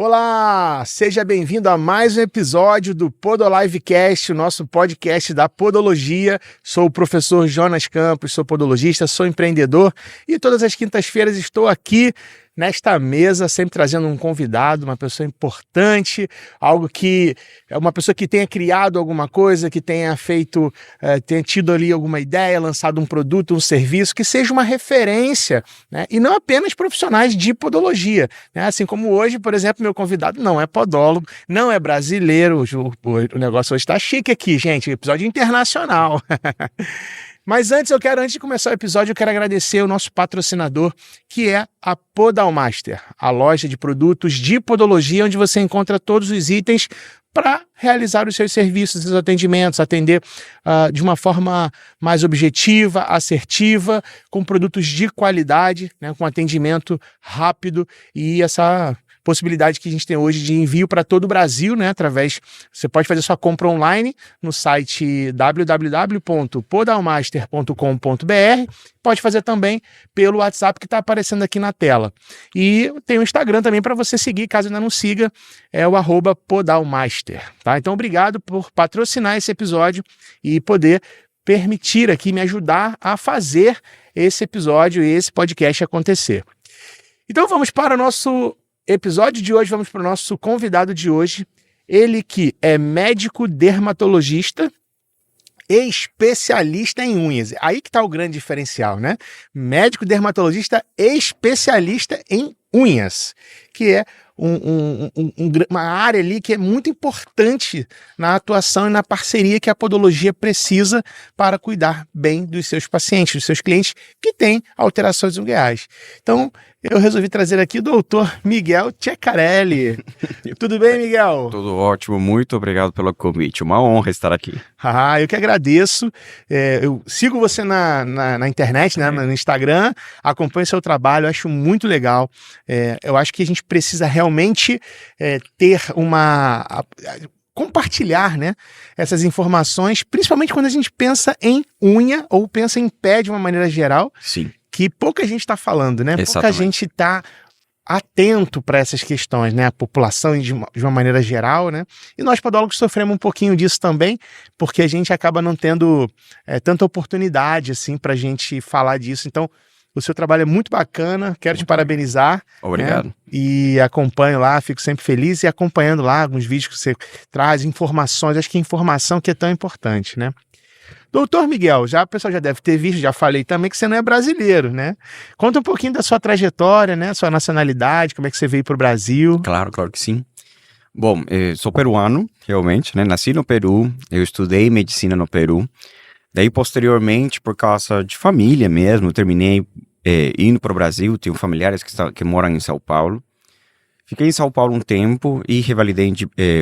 Olá, seja bem-vindo a mais um episódio do Podolivecast, o nosso podcast da podologia. Sou o professor Jonas Campos, sou podologista, sou empreendedor e todas as quintas-feiras estou aqui nesta mesa, sempre trazendo um convidado, uma pessoa importante, uma pessoa que tenha criado alguma coisa, que tenha feito, tenha tido ali alguma ideia, lançado um produto, um serviço, que seja uma referência, né? E não apenas profissionais de podologia, né? Assim como hoje, por exemplo, meu convidado não é podólogo, não é brasileiro, o negócio hoje está chique aqui, gente, episódio internacional. Mas antes de começar o episódio, eu quero agradecer o nosso patrocinador, que é a Podalmaster, a loja de produtos de podologia, onde você encontra todos os itens para realizar os seus serviços, seus atendimentos, atender de uma forma mais objetiva, assertiva, com produtos de qualidade, né, com atendimento rápido e essa possibilidade que a gente tem hoje de envio para todo o Brasil, né? Você pode fazer sua compra online no site www.podalmaster.com.br, pode fazer também pelo WhatsApp que está aparecendo aqui na tela. E tem o Instagram também para você seguir, caso ainda não siga, é o @podalmaster, tá? Então, obrigado por patrocinar esse episódio e poder permitir aqui, me ajudar a fazer esse episódio e esse podcast acontecer. Então, vamos para o nosso episódio de hoje, vamos para o nosso convidado de hoje, ele que é médico dermatologista e especialista em unhas. Aí que está o grande diferencial, né? Médico dermatologista e especialista em unhas, que é uma área ali que é muito importante na atuação e na parceria que a podologia precisa para cuidar bem dos seus pacientes, dos seus clientes que têm alterações ungueais. Então, eu resolvi trazer aqui o doutor Miguel Ceccarelli. Tudo bem, Miguel? Tudo ótimo, muito obrigado pelo convite. Uma honra estar aqui. Eu que agradeço. Eu sigo você na internet, né, no Instagram, acompanho seu trabalho, acho muito legal. Eu acho que a gente precisa realmente ter compartilhar, né, essas informações, principalmente quando a gente pensa em unha ou pensa em pé de uma maneira geral. Sim. Que pouca gente está falando, né? Exatamente. Pouca gente está atento para essas questões, né? A população de uma maneira geral, né? E nós podólogos sofremos um pouquinho disso também, porque a gente acaba não tendo tanta oportunidade assim para a gente falar disso. Então, o seu trabalho é muito bacana, quero te parabenizar. Obrigado. Né? E acompanho lá, fico sempre feliz e acompanhando lá alguns vídeos que você traz, informações, acho que informação que é tão importante, né? Doutor Miguel, o pessoal já deve ter visto, já falei também que você não é brasileiro, né? Conta um pouquinho da sua trajetória, né? Sua nacionalidade, como é que você veio para o Brasil? Claro que sim. Bom, sou peruano, realmente, né? Nasci no Peru, eu estudei medicina no Peru. Daí, posteriormente, por causa de família mesmo, terminei indo para o Brasil. Tenho familiares que moram em São Paulo. Fiquei em São Paulo um tempo e revalidei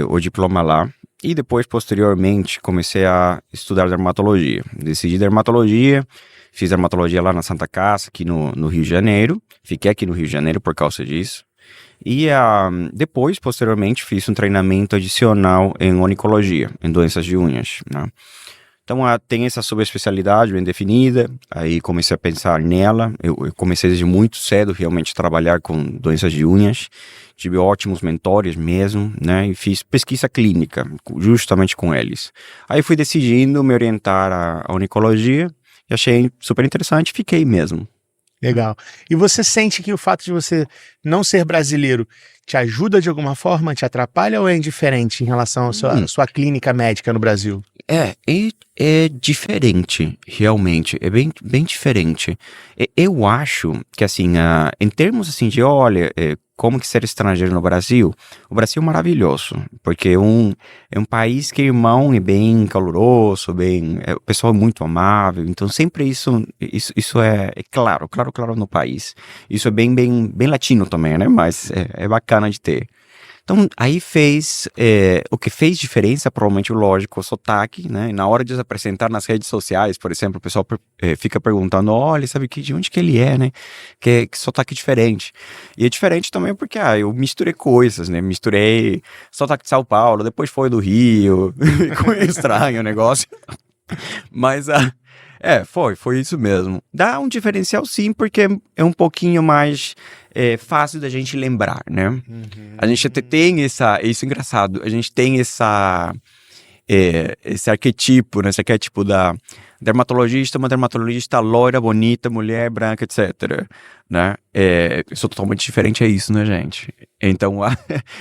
o diploma lá. E depois, posteriormente, comecei a estudar dermatologia. Decidi dermatologia, fiz dermatologia lá na Santa Casa, aqui no Rio de Janeiro. Fiquei aqui no Rio de Janeiro por causa disso. E depois, posteriormente, fiz um treinamento adicional em onicologia, em doenças de unhas, né? Então, tem essa subespecialidade bem definida, aí comecei a pensar nela. Eu comecei desde muito cedo realmente a trabalhar com doenças de unhas, tive ótimos mentores mesmo, né, e fiz pesquisa clínica justamente com eles. Aí fui decidindo me orientar à onicologia e achei super interessante, fiquei mesmo. Legal. E você sente que o fato de você não ser brasileiro te ajuda de alguma forma, te atrapalha ou é indiferente em relação à sua clínica médica no Brasil? É diferente, realmente, é bem diferente. Eu acho que, assim, em termos, assim, de, olha, como que ser estrangeiro no Brasil, o Brasil é maravilhoso, porque é um país que, irmão, é bem caloroso, o pessoal é muito amável, então sempre isso é claro no país. Isso é bem latino também, né, mas é bacana de ter. Então, aí o que fez diferença, provavelmente, lógico, o sotaque, né? Na hora de se apresentar nas redes sociais, por exemplo, o pessoal fica perguntando, olha, sabe de onde que ele é, né? Que sotaque diferente. E é diferente também porque, eu misturei coisas, né? Misturei sotaque de São Paulo, depois foi do Rio, ficou estranho o negócio. Mas Foi isso mesmo. Dá um diferencial sim, porque é um pouquinho mais fácil da gente lembrar, né? Uhum. A gente tem isso é engraçado, a gente tem esse arquetipo, né? Esse arquétipo da dermatologista, uma dermatologista loira, bonita, mulher, branca, etc. Né? Eu sou totalmente diferente a isso, né, gente? Então,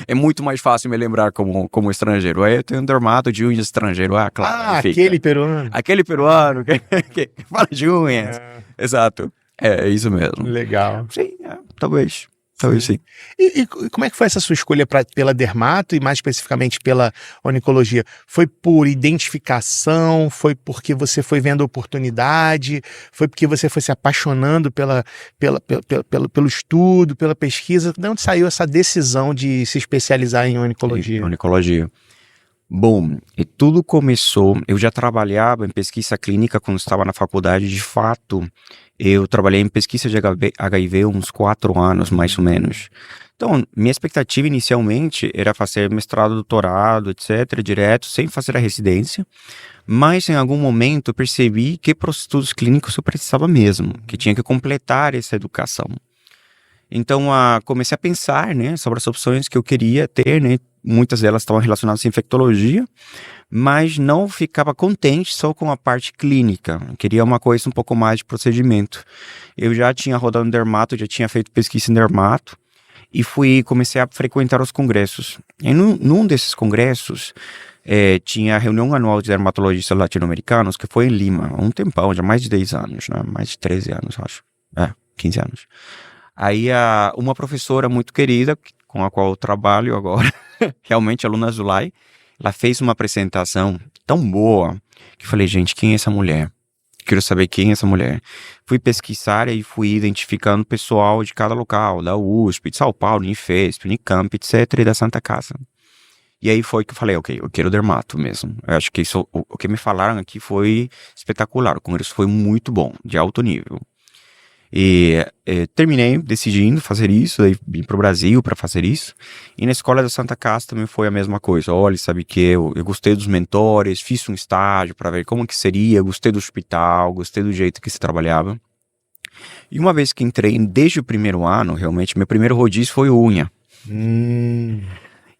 é muito mais fácil me lembrar como estrangeiro. Aí eu tenho um dermato de unhas estrangeiro. Claro, fica. Aquele peruano. Aquele peruano que fala de unhas. Exato. É isso mesmo. Legal. Sim, talvez. Talvez sim. E como é que foi essa sua escolha pela dermato e mais especificamente pela oncologia? Foi por identificação? Foi porque você foi vendo oportunidade? Foi porque você foi se apaixonando pelo estudo, pela pesquisa? De onde saiu essa decisão de se especializar em oncologia? Oncologia. Bom, e tudo começou, eu já trabalhava em pesquisa clínica quando estava na faculdade, de fato, eu trabalhei em pesquisa de HIV uns 4 anos, mais ou menos. Então, minha expectativa inicialmente era fazer mestrado, doutorado, etc., direto, sem fazer a residência, mas em algum momento eu percebi que para os estudos clínicos eu precisava mesmo, que tinha que completar essa educação. Então, comecei a pensar, né, sobre as opções que eu queria ter, né, muitas delas estavam relacionadas à infectologia, mas não ficava contente só com a parte clínica, eu queria uma coisa um pouco mais de procedimento. Eu já tinha rodado em dermato, já tinha feito pesquisa em dermato, e comecei a frequentar os congressos. E num desses congressos, tinha a reunião anual de dermatologistas latino-americanos, que foi em Lima, há um tempão, já mais de 10 anos, né, mais de 13 anos, acho, 15 anos. Aí uma professora muito querida, com a qual eu trabalho agora, realmente aluna Zulay, ela fez uma apresentação tão boa, que eu falei, gente, quem é essa mulher? Quero saber quem é essa mulher. Fui pesquisar e fui identificando o pessoal de cada local, da USP, de São Paulo, Unifesp, Unicamp, etc., e da Santa Casa. E aí foi que eu falei, ok, eu quero dermato mesmo. Eu acho que o que me falaram aqui foi espetacular, o congresso foi muito bom, de alto nível. E terminei decidindo fazer isso, aí vim para o Brasil para fazer isso. E na escola da Santa Casa também foi a mesma coisa. Olha, sabe que eu gostei dos mentores, fiz um estágio para ver como que seria, gostei do hospital, gostei do jeito que se trabalhava. E uma vez que entrei, desde o primeiro ano, realmente, meu primeiro rodízio foi unha.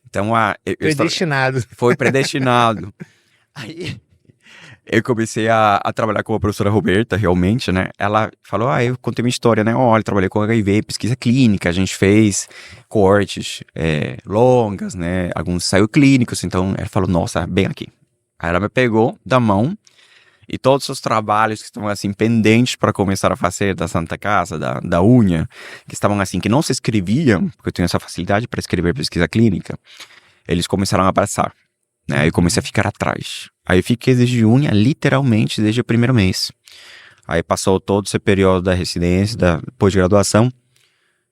Então, predestinado. Foi predestinado. Aí eu comecei a trabalhar com a professora Roberta, realmente, né? Ela falou, eu contei minha história, né? Olha, trabalhei com HIV, pesquisa clínica, a gente fez cortes longas, né? Alguns ensaios clínicos, então ela falou, nossa, bem aqui. Aí ela me pegou da mão e todos os trabalhos que estavam, assim, pendentes para começar a fazer da Santa Casa, da unha, que estavam, assim, que não se escreviam, porque eu tenho essa facilidade para escrever pesquisa clínica, eles começaram a abraçar. Né? Aí eu comecei a ficar atrás. Aí eu fiquei desde unha, literalmente, desde o primeiro mês. Aí passou todo esse período da residência, da pós-graduação.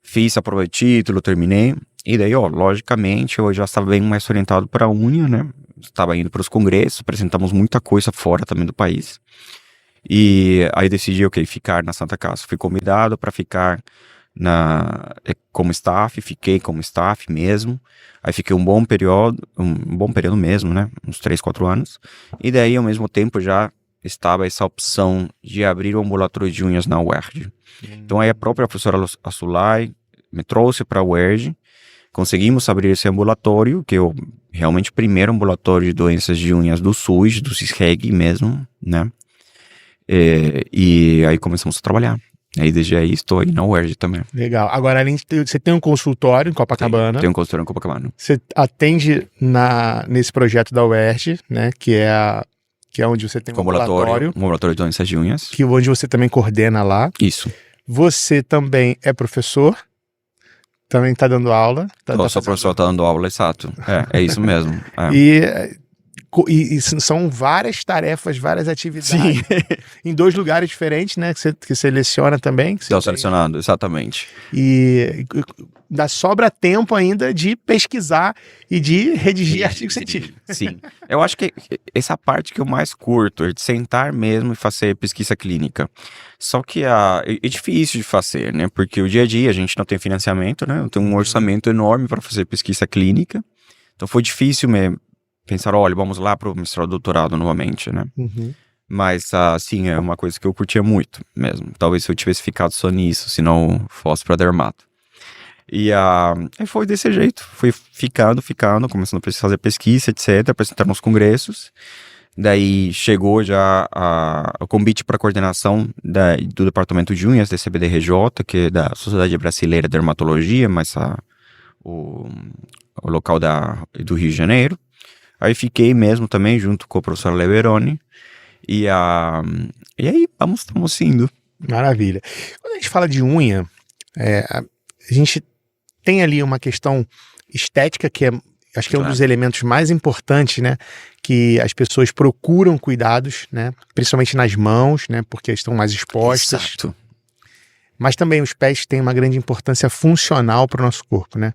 Fiz, aprovei o título, terminei. E daí, logicamente, eu já estava bem mais orientado para a unha, né? Estava indo para os congressos, apresentamos muita coisa fora também do país. E aí decidi, ficar na Santa Casa. Fui convidado para ficar como staff, fiquei como staff mesmo. Aí fiquei um bom período mesmo, né? Uns 3, 4 anos. E daí, ao mesmo tempo, já estava essa opção de abrir o ambulatório de unhas na UERJ. Então, aí a própria professora Zulay me trouxe para a UERJ. Conseguimos abrir esse ambulatório, que é realmente o primeiro ambulatório de doenças de unhas do SUS, do CISREG mesmo, né? E aí começamos a trabalhar. Aí desde aí estou aí na UERJ também. Legal. Agora, além de você tem um consultório em Copacabana. Tem um consultório em Copacabana. Você atende nesse projeto da UERJ, né? Que é onde você tem um ambulatório. Um ambulatório de doenças de unhas. Onde você também coordena lá. Isso. Você também é professor. Também está dando aula. Sou professor, está dando aula, exato. É isso mesmo. E são várias tarefas, várias atividades. Sim. Em 2 lugares diferentes, né? Que seleciona também. Estou selecionando, exatamente. E sobra tempo ainda de pesquisar e de redigir artigos científicos. Sim. Eu acho que essa parte que eu mais curto é de sentar mesmo e fazer pesquisa clínica. Só que é difícil de fazer, né? Porque o dia a dia a gente não tem financiamento, né? Eu tenho um orçamento enorme para fazer pesquisa clínica. Então foi difícil mesmo pensar, olha, vamos lá para o mestrado doutorado novamente, né? Uhum. Mas, assim, é uma coisa que eu curtia muito mesmo. Talvez se eu tivesse ficado só nisso, se não fosse pra dermato. E aí foi desse jeito. Fui ficando, começando a fazer pesquisa, etc., apresentar nos congressos. Daí chegou já o convite para coordenação do departamento de unhas da CBDRJ, que é da Sociedade Brasileira de Dermatologia, mas o local do Rio de Janeiro. Aí fiquei mesmo também junto com o professor Leveroni. E aí estamos indo. Maravilha. Quando a gente fala de unha, a gente tem ali uma questão estética que acho que é um dos elementos mais importantes, né? Que as pessoas procuram cuidados, né? Principalmente nas mãos, né? Porque estão mais expostas. Exato. Mas também os pés têm uma grande importância funcional para o nosso corpo, né?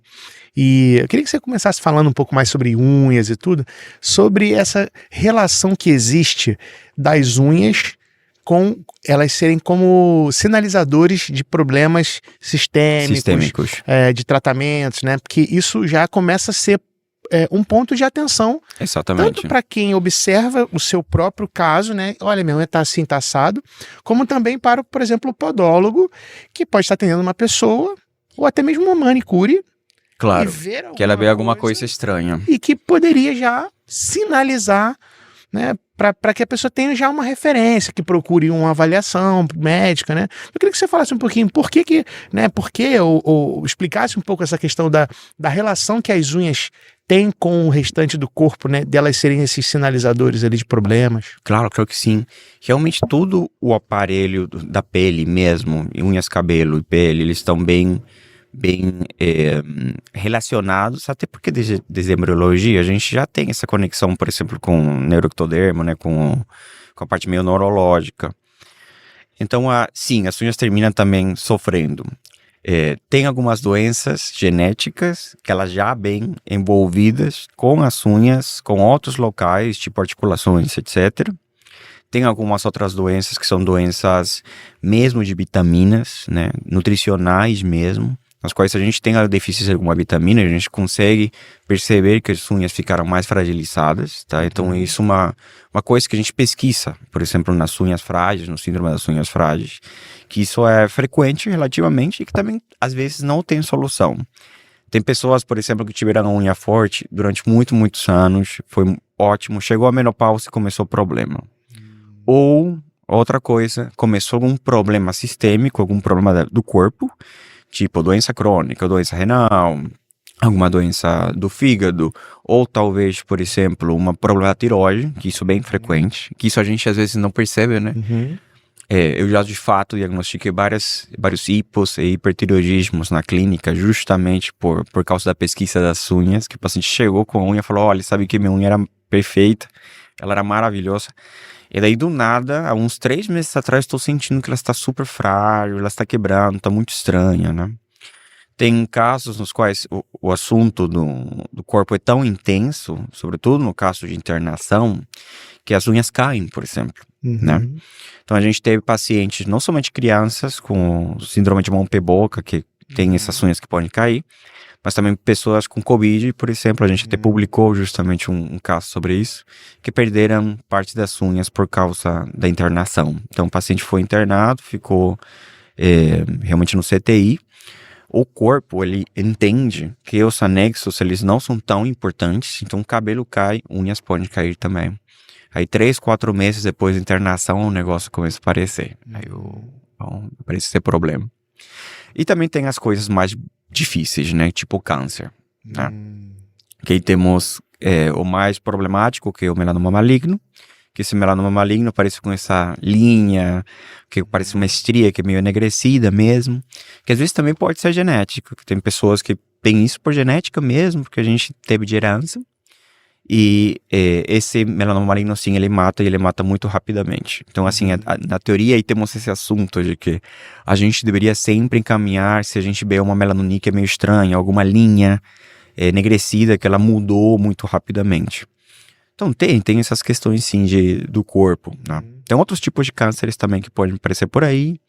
E eu queria que você começasse falando um pouco mais sobre unhas e tudo, sobre essa relação que existe das unhas com elas serem como sinalizadores de problemas sistêmicos. De tratamentos, né? Porque isso já começa a ser um ponto de atenção. Exatamente. Tanto para quem observa o seu próprio caso, né? Olha, minha unha tá assim, tá assado, como também para, por exemplo, o podólogo, que pode estar atendendo uma pessoa, ou até mesmo uma manicure, claro, e ver que ela vê alguma coisa estranha. E que poderia já sinalizar, né? Para que a pessoa tenha já uma referência, que procure uma avaliação médica, né? Eu queria que você falasse um pouquinho por que ou explicasse um pouco essa questão da relação que as unhas têm com o restante do corpo, né? Delas serem esses sinalizadores ali de problemas. Claro que sim. Realmente todo o aparelho da pele mesmo, unhas, cabelo e pele, eles estão bem relacionados, até porque desde a embriologia a gente já tem essa conexão, por exemplo, com o neuroectodermo, né, com a parte meio neurológica. Então, sim, as unhas terminam também sofrendo. Tem algumas doenças genéticas que elas já bem envolvidas com as unhas, com outros locais, tipo articulações, etc. Tem algumas outras doenças que são doenças mesmo de vitaminas, né, nutricionais mesmo, nas quais se a gente tem a deficiência de alguma vitamina, a gente consegue perceber que as unhas ficaram mais fragilizadas, tá? Então isso é uma coisa que a gente pesquisa, por exemplo, nas unhas frágeis, no síndrome das unhas frágeis, que isso é frequente relativamente e que também às vezes não tem solução. Tem pessoas, por exemplo, que tiveram a unha forte durante muitos anos, foi ótimo, chegou a menopausa e começou o problema. Ou outra coisa, começou algum problema sistêmico, algum problema do corpo, tipo doença crônica, doença renal, alguma doença do fígado, ou talvez, por exemplo, um problema da tireoide, que isso é bem frequente, que isso a gente às vezes não percebe, né? Eu já de fato diagnostiquei vários hipos e hipertireoidismos na clínica, justamente por causa da pesquisa das unhas, que o paciente chegou com a unha e falou, olha, sabe que minha unha era perfeita, ela era maravilhosa. E daí, do nada, há uns 3 meses atrás, estou sentindo que ela está super frágil, ela está quebrando, está muito estranha, né? Tem casos nos quais o assunto do corpo é tão intenso, sobretudo no caso de internação, que as unhas caem, por exemplo, né? Então, a gente teve pacientes, não somente crianças com síndrome de mão-pé-boca, que tem essas unhas que podem cair, mas também pessoas com Covid, por exemplo, a gente até publicou justamente um caso sobre isso, que perderam parte das unhas por causa da internação. Então, o paciente foi internado, ficou realmente no CTI. O corpo, ele entende que os anexos, eles não são tão importantes, então o cabelo cai, unhas podem cair também. Aí 3, 4 meses depois da internação, o negócio começa a aparecer. Aí parece ser problema. E também tem as coisas mais difíceis, né? Tipo o câncer, né? Que aí temos o mais problemático, que é o melanoma maligno, que esse melanoma maligno parece com essa linha, que parece uma estria, que é meio enegrecida mesmo, que às vezes também pode ser genético, que tem pessoas que têm isso por genética mesmo, porque a gente teve de herança, e esse melanoma maligno, sim, ele mata muito rapidamente. Então, assim, na teoria, aí temos esse assunto de que a gente deveria sempre encaminhar se a gente vê uma melanonite que é meio estranha, alguma linha enegrecida que ela mudou muito rapidamente. Então, tem essas questões, sim, do corpo, né? Tem outros tipos de cânceres também que podem aparecer por aí.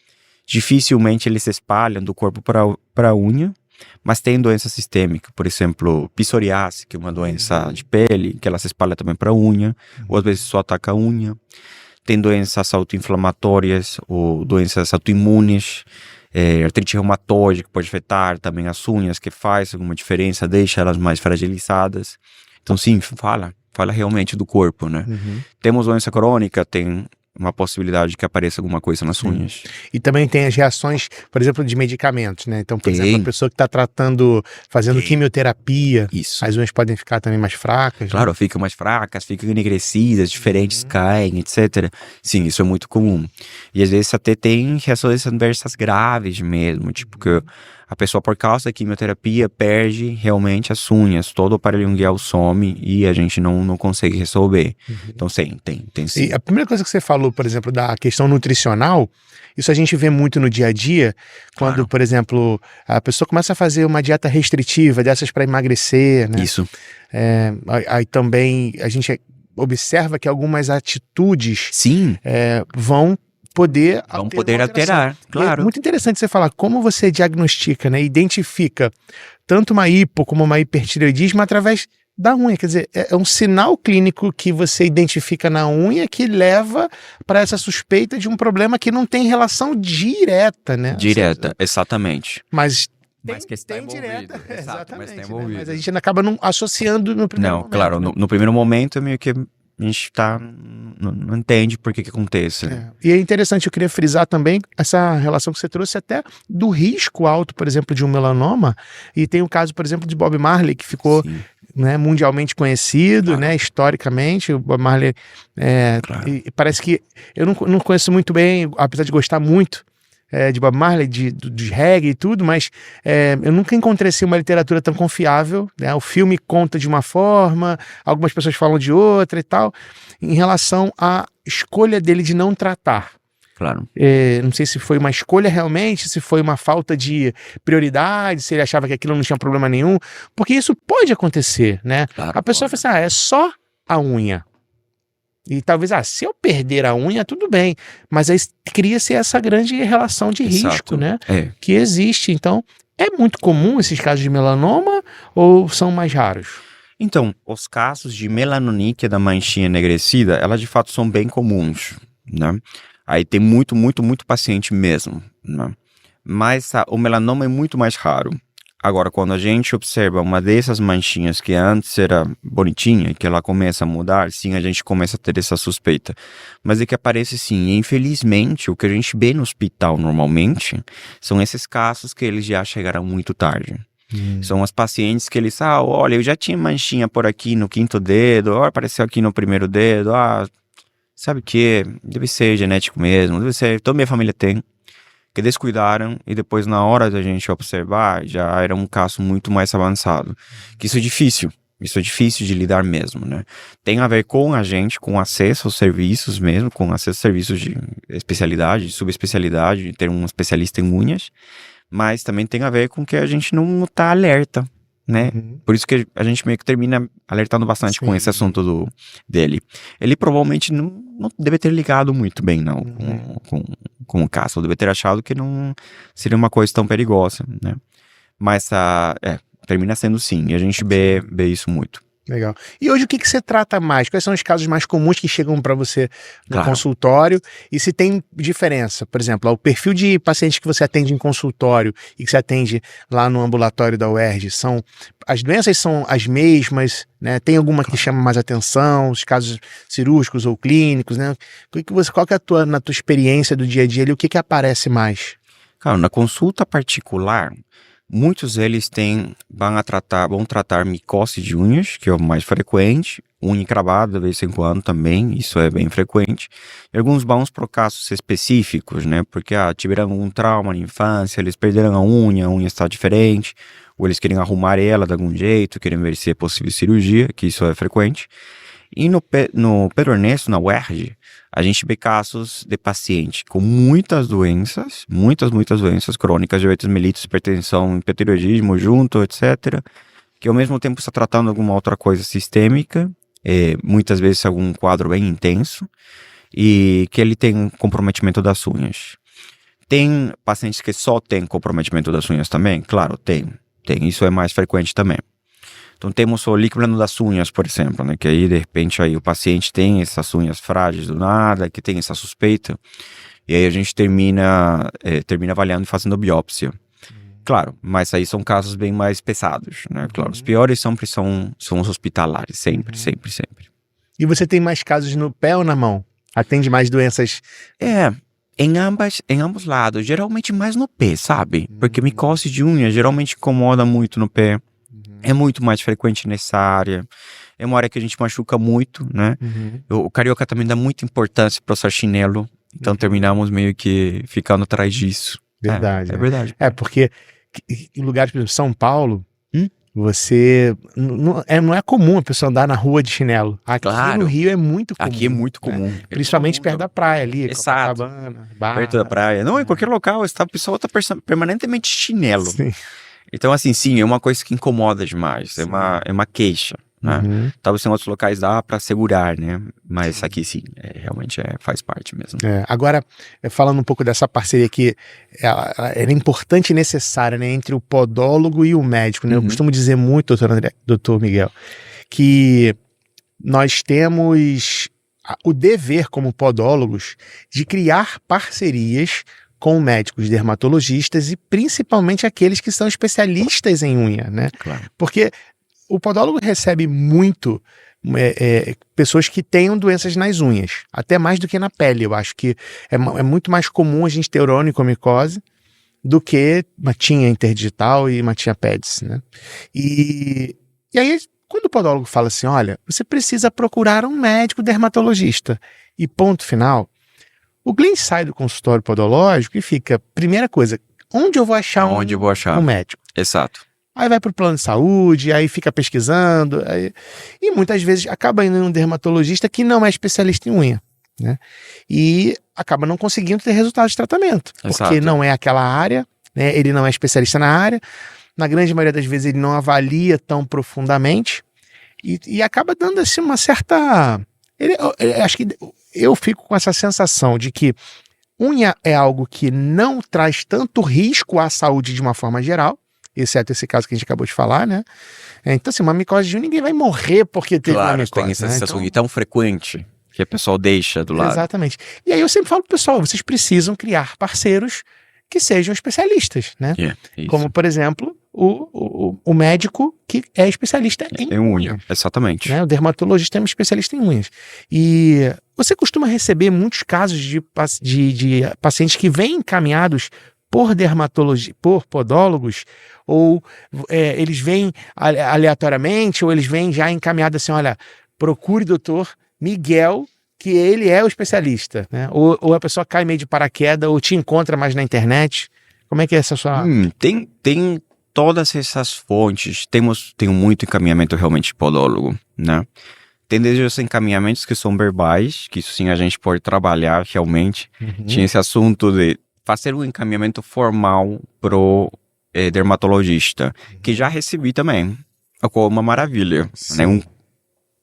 Dificilmente eles se espalham do corpo para a unha, mas tem doença sistêmica, por exemplo, psoriase, que é uma doença de pele, que ela se espalha também para a unha, ou às vezes só ataca a unha. tem doenças autoinflamatórias ou doenças autoimunes, artrite reumatoide que pode afetar também as unhas, que faz alguma diferença, deixa elas mais fragilizadas. Então sim, fala realmente do corpo, né? Temos doença crônica, tem uma possibilidade de que apareça alguma coisa nas unhas. E também tem as reações, por exemplo, de medicamentos, né? Então, por exemplo, a pessoa que está fazendo quimioterapia, Isso. as unhas podem ficar também mais fracas. Claro, né? ficam mais fracas, ficam enegrecidas, diferentes caem, etc. Sim, isso é muito comum. E às vezes até tem reações adversas graves mesmo, tipo que a pessoa, por causa da quimioterapia, perde realmente as unhas, todo o aparelho ungueal some e a gente não consegue resolver. Então, sim, tem sim. E a primeira coisa que você falou, por exemplo, da questão nutricional, isso a gente vê muito no dia a dia, quando, Claro. por exemplo, a pessoa começa a fazer uma dieta restritiva, dessas para emagrecer, né? Isso. Aí também a gente observa que algumas atitudes Sim, vão poder alterar, claro. É muito interessante você falar como você diagnostica, né? Identifica tanto uma hipo como uma hipertireoidismo através da unha, quer dizer, é um sinal clínico que você identifica na unha que leva para essa suspeita de um problema que não tem relação direta, né? Direta, exatamente. Mas que está tem envolvido. direta, Exato, exatamente, mas está né? envolvido. Mas a gente acaba não associando no primeiro Não, momento. claro, né? no primeiro momento é meio que a gente não entende por que acontece. E é interessante, eu queria frisar também essa relação que você trouxe até do risco alto, por exemplo, de um melanoma, e tem o caso, por exemplo, de Bob Marley, que ficou mundialmente conhecido, né, historicamente. O Bob Marley, e parece que, eu não conheço muito bem, apesar de gostar muito de Bob Marley, de reggae e tudo, mas eu nunca encontrei assim, uma literatura tão confiável, né? O filme conta de uma forma, algumas pessoas falam de outra e tal, em relação à escolha dele de não tratar. Claro. Não sei se foi uma escolha realmente, se foi uma falta de prioridade, se ele achava que aquilo não tinha problema nenhum, porque isso pode acontecer, né? Claro, A pessoa fala assim, é só a unha. E talvez, se eu perder a unha, tudo bem. Mas aí cria-se essa grande relação de risco, né? Que existe. Então, é muito comum esses casos de melanoma ou são mais raros? Então, os casos de melanoníquia da manchinha enegrecida, elas de fato são bem comuns, né? Aí tem muito paciente mesmo, né? Mas o melanoma é muito mais raro. Agora, quando a gente observa uma dessas manchinhas que antes era bonitinha, que ela começa a mudar, sim, a gente começa a ter essa suspeita. Mas é que aparece sim, e infelizmente, o que a gente vê no hospital normalmente, são esses casos que eles já chegaram muito tarde. São as pacientes que eles, olha, eu já tinha manchinha por aqui no 5º dedo, apareceu aqui no 1º dedo, sabe o que? Deve ser genético mesmo, deve ser, toda minha família tem. Que descuidaram e depois na hora da gente observar já era um caso muito mais avançado. Que isso é difícil de lidar mesmo, né? Tem a ver com a gente, com acesso aos serviços mesmo, com acesso aos serviços de especialidade, de subespecialidade, de ter um especialista em unhas, mas também tem a ver com que a gente não tá alerta, né? Por isso que a gente meio que termina alertando bastante com esse assunto dele. Ele provavelmente não deve ter ligado muito bem, não, com o caso. Deve ter achado que não seria uma coisa tão perigosa, né? Mas termina sendo sim, e a gente vê isso muito. Legal. E hoje o que você trata mais? Quais são os casos mais comuns que chegam para você no consultório? E se tem diferença? Por exemplo, o perfil de pacientes que você atende em consultório e que você atende lá no ambulatório da UERJ, as doenças são as mesmas, né? Tem alguma que chama mais atenção, os casos cirúrgicos ou clínicos, né? Qual que é na tua experiência do dia a dia ali, o que aparece mais? Cara, na consulta particular, muitos deles vão tratar micose de unhas, que é o mais frequente, unha encravada de vez em quando também, isso é bem frequente. E alguns vão para casos específicos, né? Porque tiveram um trauma na infância, eles perderam a unha está diferente, ou eles querem arrumar ela de algum jeito, querem ver se é possível cirurgia, que isso é frequente. E no Pedro Ernesto, na UERJ, a gente vê casos de paciente com muitas doenças crônicas, diabetes mellitus, hipertensão, hipertireoidismo junto, etc., que ao mesmo tempo está tratando alguma outra coisa sistêmica, muitas vezes algum quadro bem intenso, e que ele tem comprometimento das unhas. Tem pacientes que só têm comprometimento das unhas também? Claro, tem. Isso é mais frequente também. Então temos o líquido das unhas, por exemplo, né? Que aí de repente aí o paciente tem essas unhas frágeis do nada, que tem essa suspeita, e aí a gente termina avaliando e fazendo biópsia. Claro, mas aí são casos bem mais pesados, né? Claro, os piores sempre são os hospitalares, sempre. E você tem mais casos no pé ou na mão? Atende mais doenças? Em ambos lados, geralmente mais no pé, sabe? Porque micose de unha geralmente incomoda muito no pé. É muito mais frequente nessa área. É uma área que a gente machuca muito, né? O carioca também dá muita importância para o chinelo. Então terminamos meio que ficando atrás disso. Verdade. É verdade. Porque em lugares, por exemplo, São Paulo, você... Não é comum a pessoa andar na rua de chinelo. Aqui no Rio é muito comum. Aqui é muito comum. Né? Principalmente perto da praia ali. Exato. Copacabana, Barra. Perto da praia. Não, em qualquer local, a pessoa está permanentemente de chinelo. Sim. Então, assim, sim, é uma coisa que incomoda demais. É uma queixa, né? Talvez em outros locais dá para segurar, né? Mas aqui, sim, realmente faz parte mesmo. Agora, falando um pouco dessa parceria que ela é importante e necessária, né? Entre o podólogo e o médico, né? Eu costumo dizer muito, doutor Miguel, que nós temos o dever como podólogos de criar parcerias com médicos dermatologistas e principalmente aqueles que são especialistas em unha, né? Claro. Porque o podólogo recebe muito pessoas que tenham doenças nas unhas, até mais do que na pele. Eu acho que é muito mais comum a gente ter oronicomicose do que matinha interdigital e matinha pedis, né? E aí, quando o podólogo fala assim, olha, você precisa procurar um médico dermatologista e ponto final, o cliente sai do consultório podológico e fica, primeira coisa, onde eu vou achar um médico? Exato. Aí vai para o plano de saúde, aí fica pesquisando, e muitas vezes acaba indo em um dermatologista que não é especialista em unha, né? E acaba não conseguindo ter resultado de tratamento, porque não é aquela área, né? Ele não é especialista na área, na grande maioria das vezes ele não avalia tão profundamente, e acaba dando assim uma certa... acho que eu fico com essa sensação de que unha é algo que não traz tanto risco à saúde de uma forma geral, exceto esse caso que a gente acabou de falar, né? Então, assim, uma micose de unha, ninguém vai morrer porque teve uma micose. Tem essa sensação tão frequente que a pessoa deixa do lado. Exatamente. E aí eu sempre falo pro pessoal, vocês precisam criar parceiros que sejam especialistas, né? Como, por exemplo, o médico que é especialista em unha. Exatamente. Né? O dermatologista é um especialista em unhas. E você costuma receber muitos casos de pacientes que vêm encaminhados por por podólogos, ou eles vêm aleatoriamente, ou eles vêm já encaminhados assim, olha, procure o doutor Miguel, que ele é o especialista, né? Ou a pessoa cai meio de paraquedas, ou te encontra mais na internet. Como é que é essa sua... Tem todas essas fontes. Tenho muito encaminhamento realmente de podólogo, né? Tem desde os encaminhamentos que são verbais, que isso sim a gente pode trabalhar realmente. Tinha esse assunto de fazer um encaminhamento formal pro dermatologista, que já recebi também, ficou uma maravilha, né?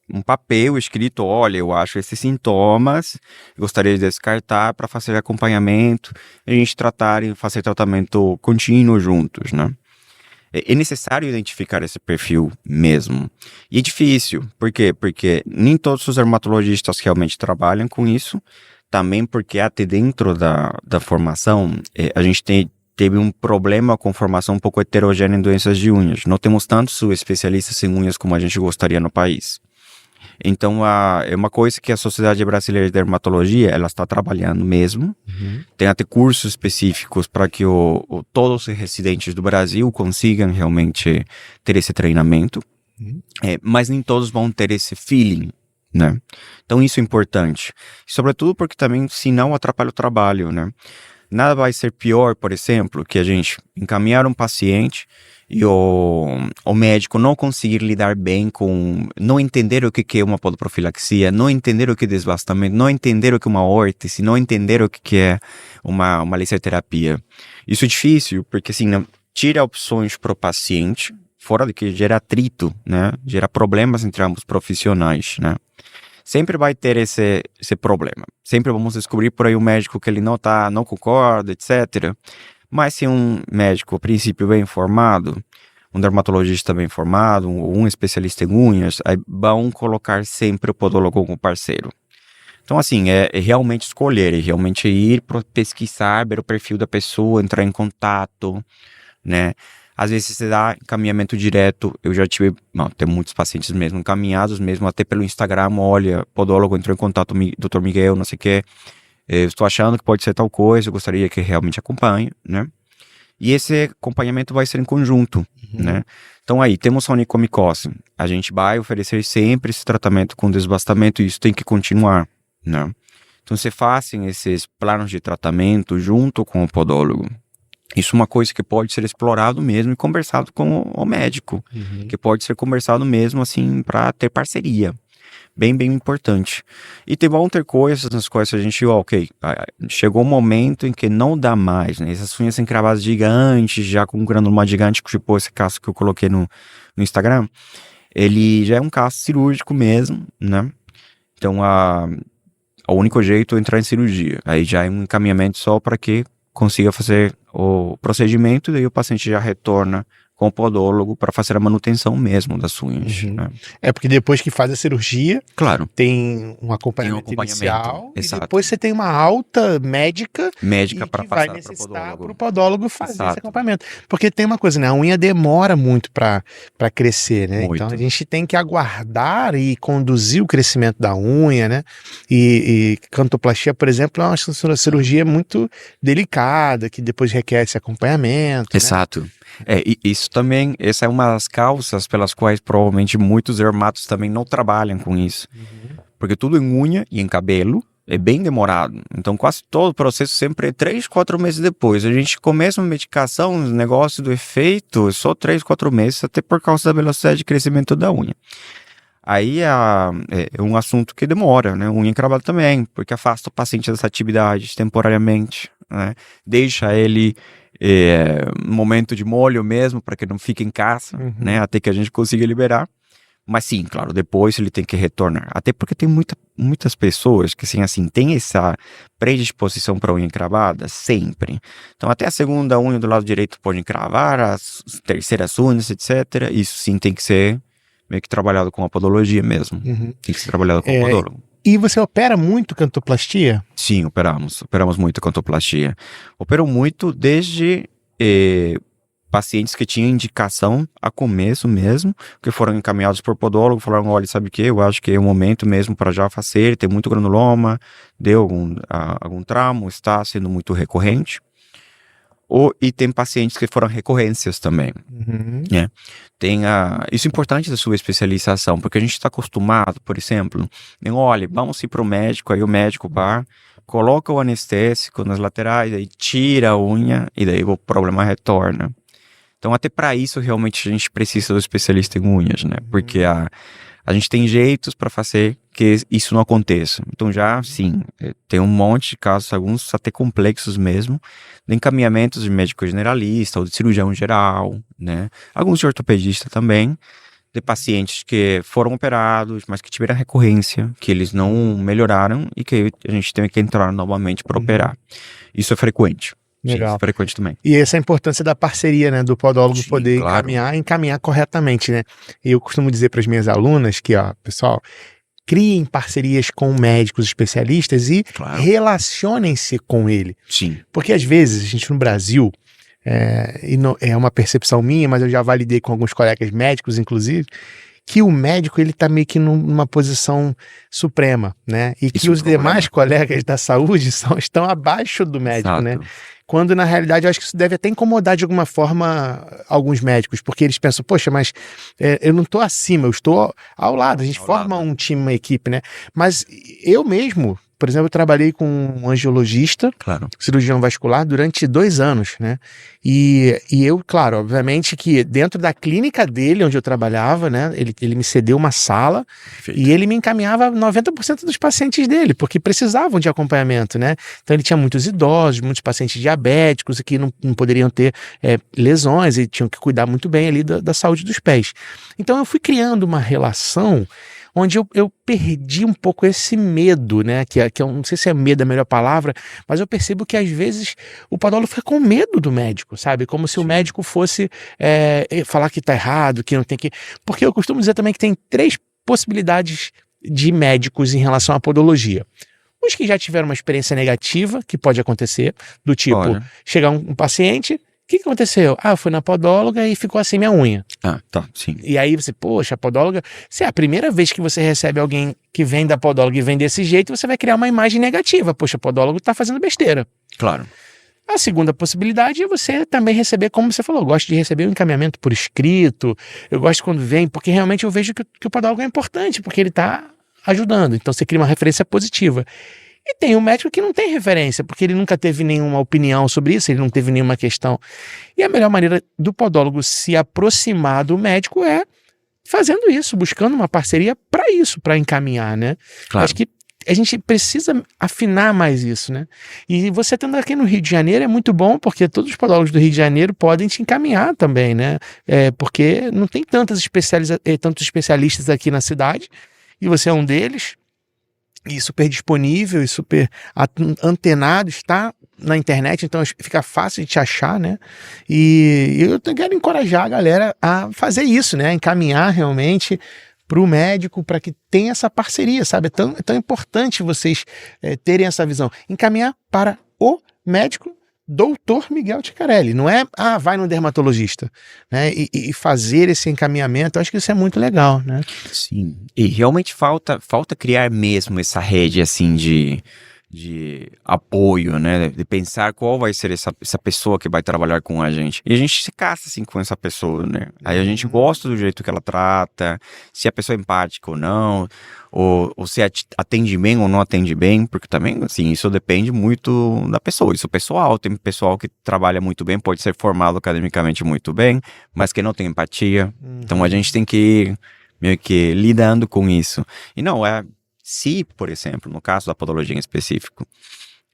Um papel escrito, olha, eu acho esses sintomas, gostaria de descartar para fazer acompanhamento, a gente tratar e fazer tratamento contínuo juntos, né? É necessário identificar esse perfil mesmo. E é difícil, por quê? Porque nem todos os dermatologistas realmente trabalham com isso, também porque até dentro da formação, a gente teve um problema com formação um pouco heterogênea em doenças de unhas. Não temos tantos especialistas em unhas como a gente gostaria no país. Então, é uma coisa que a Sociedade Brasileira de Dermatologia, ela está trabalhando mesmo. Tem até cursos específicos para que todos os residentes do Brasil consigam realmente ter esse treinamento. Mas nem todos vão ter esse feeling, né? Então, isso é importante. Sobretudo porque também, se não, atrapalha o trabalho, né? Nada vai ser pior, por exemplo, que a gente encaminhar um paciente e o médico não conseguir lidar bem com... não entender o que é uma podoprofilaxia, não entender o que é desbastamento, não entender o que é uma órtese, não entender o que é uma laser terapia. Isso é difícil, porque assim, tira opções para o paciente, fora de que gera atrito, né? Gera problemas entre ambos profissionais, né? Sempre vai ter esse problema. Sempre vamos descobrir por aí um médico que ele não concorda, etc. Mas se um médico, a princípio, bem informado, um dermatologista bem formado, um especialista em unhas, aí vão colocar sempre o podólogo como parceiro. Então, assim, é realmente escolher, é realmente ir pesquisar, ver o perfil da pessoa, entrar em contato, né? Às vezes você dá encaminhamento direto, eu já tive, tem muitos pacientes mesmo encaminhados, mesmo até pelo Instagram, olha, podólogo entrou em contato, Dr. Miguel, não sei o que, estou achando que pode ser tal coisa, eu gostaria que realmente acompanhe, né? E esse acompanhamento vai ser em conjunto, né? Então aí, temos a onicomicose, a gente vai oferecer sempre esse tratamento com desbastamento e isso tem que continuar, né? Então você fazem esses planos de tratamento junto com o podólogo. Isso é uma coisa que pode ser explorado mesmo e conversado com o médico, que pode ser conversado mesmo assim para ter parceria. Bem, bem importante. E vão ter coisas nas quais a gente, chegou um momento em que não dá mais, né? Essas unhas encravadas gigantes, já com um granuloma gigante, tipo esse caso que eu coloquei no Instagram, ele já é um caso cirúrgico mesmo, né? Então, o único jeito é entrar em cirurgia. Aí já é um encaminhamento só para que consiga fazer o procedimento e daí o paciente já retorna com o podólogo para fazer a manutenção mesmo das unhas. Né? É porque depois que faz a cirurgia, claro, tem um acompanhamento inicial exato. E depois você tem uma alta médica para que passar vai necessitar para o podólogo fazer esse acompanhamento. Porque tem uma coisa, né? A unha demora muito para crescer, né? Muito. Então a gente tem que aguardar e conduzir o crescimento da unha, né? E cantoplastia, por exemplo, é uma cirurgia muito delicada, que depois requer esse acompanhamento. Exato. Né? E isso também, essa é uma das causas pelas quais provavelmente muitos dermatos também não trabalham com isso. Porque tudo em unha e em cabelo é bem demorado. Então quase todo o processo sempre é 3, 4 meses depois. A gente começa uma medicação, o negócio do efeito é só 3, 4 meses, até por causa da velocidade de crescimento da unha. Aí é um assunto que demora, né? Unha encravada também, porque afasta o paciente dessa atividade temporariamente, né? Deixa ele momento de molho mesmo, para que não fique em casa, né? Até que a gente consiga liberar. Mas sim, claro, depois ele tem que retornar. Até porque tem muitas pessoas que assim, tem essa predisposição para unha encravada sempre. Então até a segunda unha do lado direito pode encravar, as terceiras unhas, etc. Isso sim tem que ser meio que trabalhado com a podologia mesmo. Tem que ser trabalhado com o podólogo. E você opera muito cantoplastia? Sim, operamos muito cantoplastia. Opero muito desde pacientes que tinham indicação a começo mesmo, que foram encaminhados por podólogo, falaram, olha, sabe o que? Eu acho que é o momento mesmo para já fazer, tem muito granuloma, deu algum trauma, está sendo muito recorrente. E tem pacientes que foram recorrências também. Né? Isso é importante da sua especialização, porque a gente está acostumado, por exemplo, olha, vamos ir para o médico, aí o médico coloca o anestésico nas laterais, aí tira a unha e daí o problema retorna. Então até para isso realmente a gente precisa do especialista em unhas, né? Porque a gente tem jeitos para fazer que isso não aconteça. Então já, sim, tem um monte de casos, alguns até complexos mesmo, de encaminhamentos de médico generalista ou de cirurgião geral, né? Alguns de ortopedista também, de pacientes que foram operados, mas que tiveram recorrência, que eles não melhoraram e que a gente tem que entrar novamente para operar. Isso é frequente. Legal. Sim, é frequente também. E essa é a importância da parceria, né, do podólogo poder claro. encaminhar corretamente, né? Eu costumo dizer para as minhas alunas que, pessoal, criem parcerias com médicos especialistas e relacionem-se com ele. Sim. Porque às vezes a gente no Brasil, é uma percepção minha, mas eu já validei com alguns colegas médicos, inclusive, que o médico ele está meio que numa posição suprema, né? E que os demais colegas da saúde estão abaixo do médico, né? Quando na realidade eu acho que isso deve até incomodar de alguma forma alguns médicos, porque eles pensam, poxa, mas eu não estou acima, eu estou ao lado, a gente forma um time, uma equipe, né? Mas eu mesmo, por exemplo, eu trabalhei com um angiologista, cirurgião vascular, durante 2 anos, né? E eu, claro, obviamente que dentro da clínica dele, onde eu trabalhava, né? Ele me cedeu uma sala. Perfeito. E ele me encaminhava 90% dos pacientes dele, porque precisavam de acompanhamento, né? Então ele tinha muitos idosos, muitos pacientes diabéticos que não poderiam ter lesões e tinham que cuidar muito bem ali da saúde dos pés. Então eu fui criando uma relação onde eu perdi um pouco esse medo, né? Que eu não sei se é medo a melhor palavra, mas eu percebo que às vezes o podólogo fica com medo do médico, sabe? Como se o médico fosse falar que tá errado, que não tem que... Porque eu costumo dizer também que tem 3 possibilidades de médicos em relação à podologia. Os que já tiveram uma experiência negativa, que pode acontecer, do tipo, chegar um paciente, o que aconteceu? Eu fui na podóloga e ficou assim minha unha. Tá, sim. E aí você, poxa, a podóloga, se é a primeira vez que você recebe alguém que vem da podóloga e vem desse jeito, você vai criar uma imagem negativa. Poxa, o podólogo tá fazendo besteira. Claro. A segunda possibilidade é você também receber, como você falou, eu gosto de receber um encaminhamento por escrito, eu gosto quando vem, porque realmente eu vejo que o podólogo é importante, porque ele tá ajudando, então você cria uma referência positiva. E tem um médico que não tem referência, porque ele nunca teve nenhuma opinião sobre isso, ele não teve nenhuma questão. E a melhor maneira do podólogo se aproximar do médico é fazendo isso, buscando uma parceria para isso, para encaminhar, né? Claro. Acho que a gente precisa afinar mais isso, né? E você estando aqui no Rio de Janeiro é muito bom, porque todos os podólogos do Rio de Janeiro podem te encaminhar também, né? Porque não tem tantos especialistas aqui na cidade, e você é um deles, e super disponível, e super antenado, está na internet, então fica fácil de te achar, né? E eu quero encorajar a galera a fazer isso, né? Encaminhar realmente para o médico, para que tenha essa parceria, sabe? É tão importante vocês terem essa visão. Encaminhar para o médico Doutor Miguel Ticarelli, não é, vai no dermatologista, né? E fazer esse encaminhamento, eu acho que isso é muito legal, né? Sim, e realmente falta criar mesmo essa rede, assim, de apoio, né, de pensar qual vai ser essa pessoa que vai trabalhar com a gente, e a gente se casa, assim, com essa pessoa, né, aí a gente gosta do jeito que ela trata, se a pessoa é empática ou não, ou se atende bem ou não atende bem, porque também, assim, isso depende muito da pessoa, isso é pessoal, tem pessoal que trabalha muito bem, pode ser formado academicamente muito bem, mas que não tem empatia, então a gente tem que ir meio que lidando com isso, e não se, por exemplo, no caso da podologia em específico,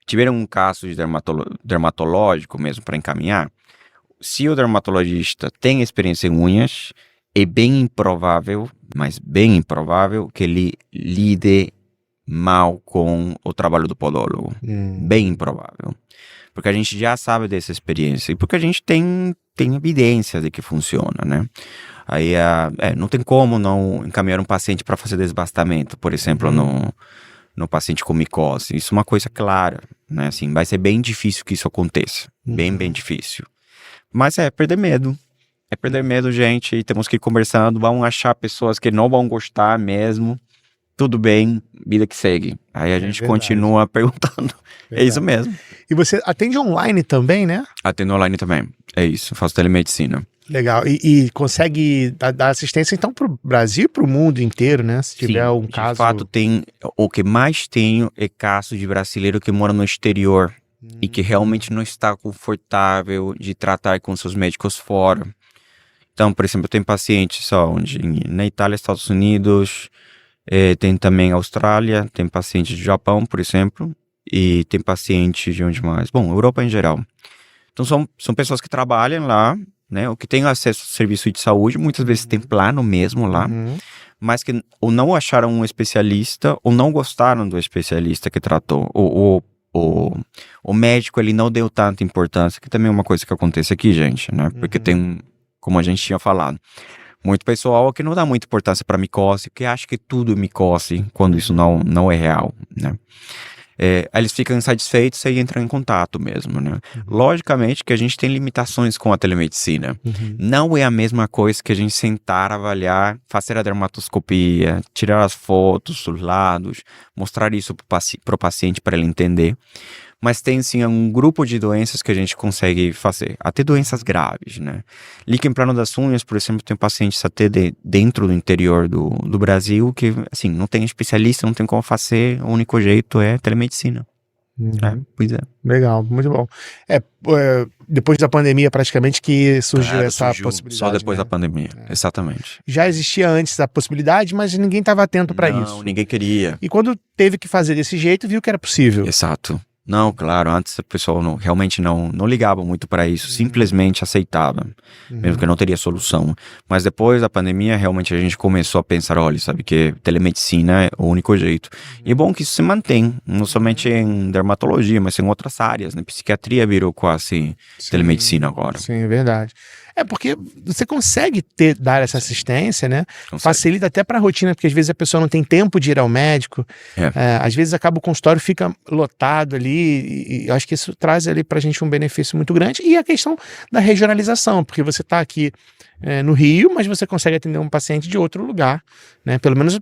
tiver um caso de dermatológico mesmo para encaminhar, se o dermatologista tem experiência em unhas, é bem improvável, mas bem improvável, que ele lide mal com o trabalho do podólogo. Bem improvável. Porque a gente já sabe dessa experiência e porque a gente tem evidência de que funciona, né? Aí não tem como não encaminhar um paciente para fazer desbastamento, por exemplo, no paciente com micose. Isso é uma coisa clara, né? Assim, vai ser bem difícil que isso aconteça. Bem difícil. Mas perder medo. É perder medo, gente, e temos que ir conversando, vamos achar pessoas que não vão gostar mesmo. Tudo bem, vida que segue. Aí a gente continua perguntando. É isso mesmo. E você atende online também, né? Atendo online também. É isso, faço telemedicina. Legal. E consegue dar assistência, então, para o Brasil e para o mundo inteiro, né? Se tiver um caso... De fato, o que mais tenho é caso de brasileiro que mora no exterior e que realmente não está confortável de tratar com seus médicos fora. Então, por exemplo, tem pacientes na Itália, Estados Unidos, tem também Austrália, tem pacientes do Japão, por exemplo, e tem pacientes de onde mais? Bom, Europa em geral. Então, são pessoas que trabalham lá, né, ou que têm acesso ao serviço de saúde, muitas vezes tem plano mesmo lá, mas que ou não acharam um especialista, ou não gostaram do especialista que tratou, o médico ele não deu tanta importância, que também é uma coisa que acontece aqui, gente, né, porque tem, como a gente tinha falado, muito pessoal que não dá muita importância para micose, que acha que tudo é micose, quando isso não é real, né. Eles ficam insatisfeitos e entram em contato mesmo, né? Logicamente que a gente tem limitações com a telemedicina. Não é a mesma coisa que a gente sentar, avaliar, fazer a dermatoscopia, tirar as fotos dos lados, mostrar isso para o paciente para ele entender. Mas tem sim um grupo de doenças que a gente consegue fazer, até doenças graves, né? Líquen plano das unhas, por exemplo, tem pacientes até dentro do interior do Brasil que, assim, não tem especialista, não tem como fazer, o único jeito é telemedicina. Pois é. Legal, muito bom. Depois da pandemia, praticamente, que surgiu essa possibilidade. Só depois da pandemia, exatamente. Já existia antes a possibilidade, mas ninguém estava atento para isso. Não, ninguém queria. E quando teve que fazer desse jeito, viu que era possível. Exato. Não, claro, antes o pessoal realmente não ligava muito para isso, simplesmente aceitava, mesmo que não teria solução. Mas depois da pandemia, realmente a gente começou a pensar, olha, sabe que telemedicina é o único jeito. E é bom que isso se mantém, não somente em dermatologia, mas em outras áreas, né? Psiquiatria virou quase telemedicina agora. Sim, é verdade. É porque você consegue dar essa assistência, né? Consegue. Facilita até para a rotina, porque às vezes a pessoa não tem tempo de ir ao médico. Às vezes acaba o consultório, fica lotado ali, e eu acho que isso traz ali para a gente um benefício muito grande. E a questão da regionalização, porque você está aqui no Rio, mas você consegue atender um paciente de outro lugar, né? Pelo menos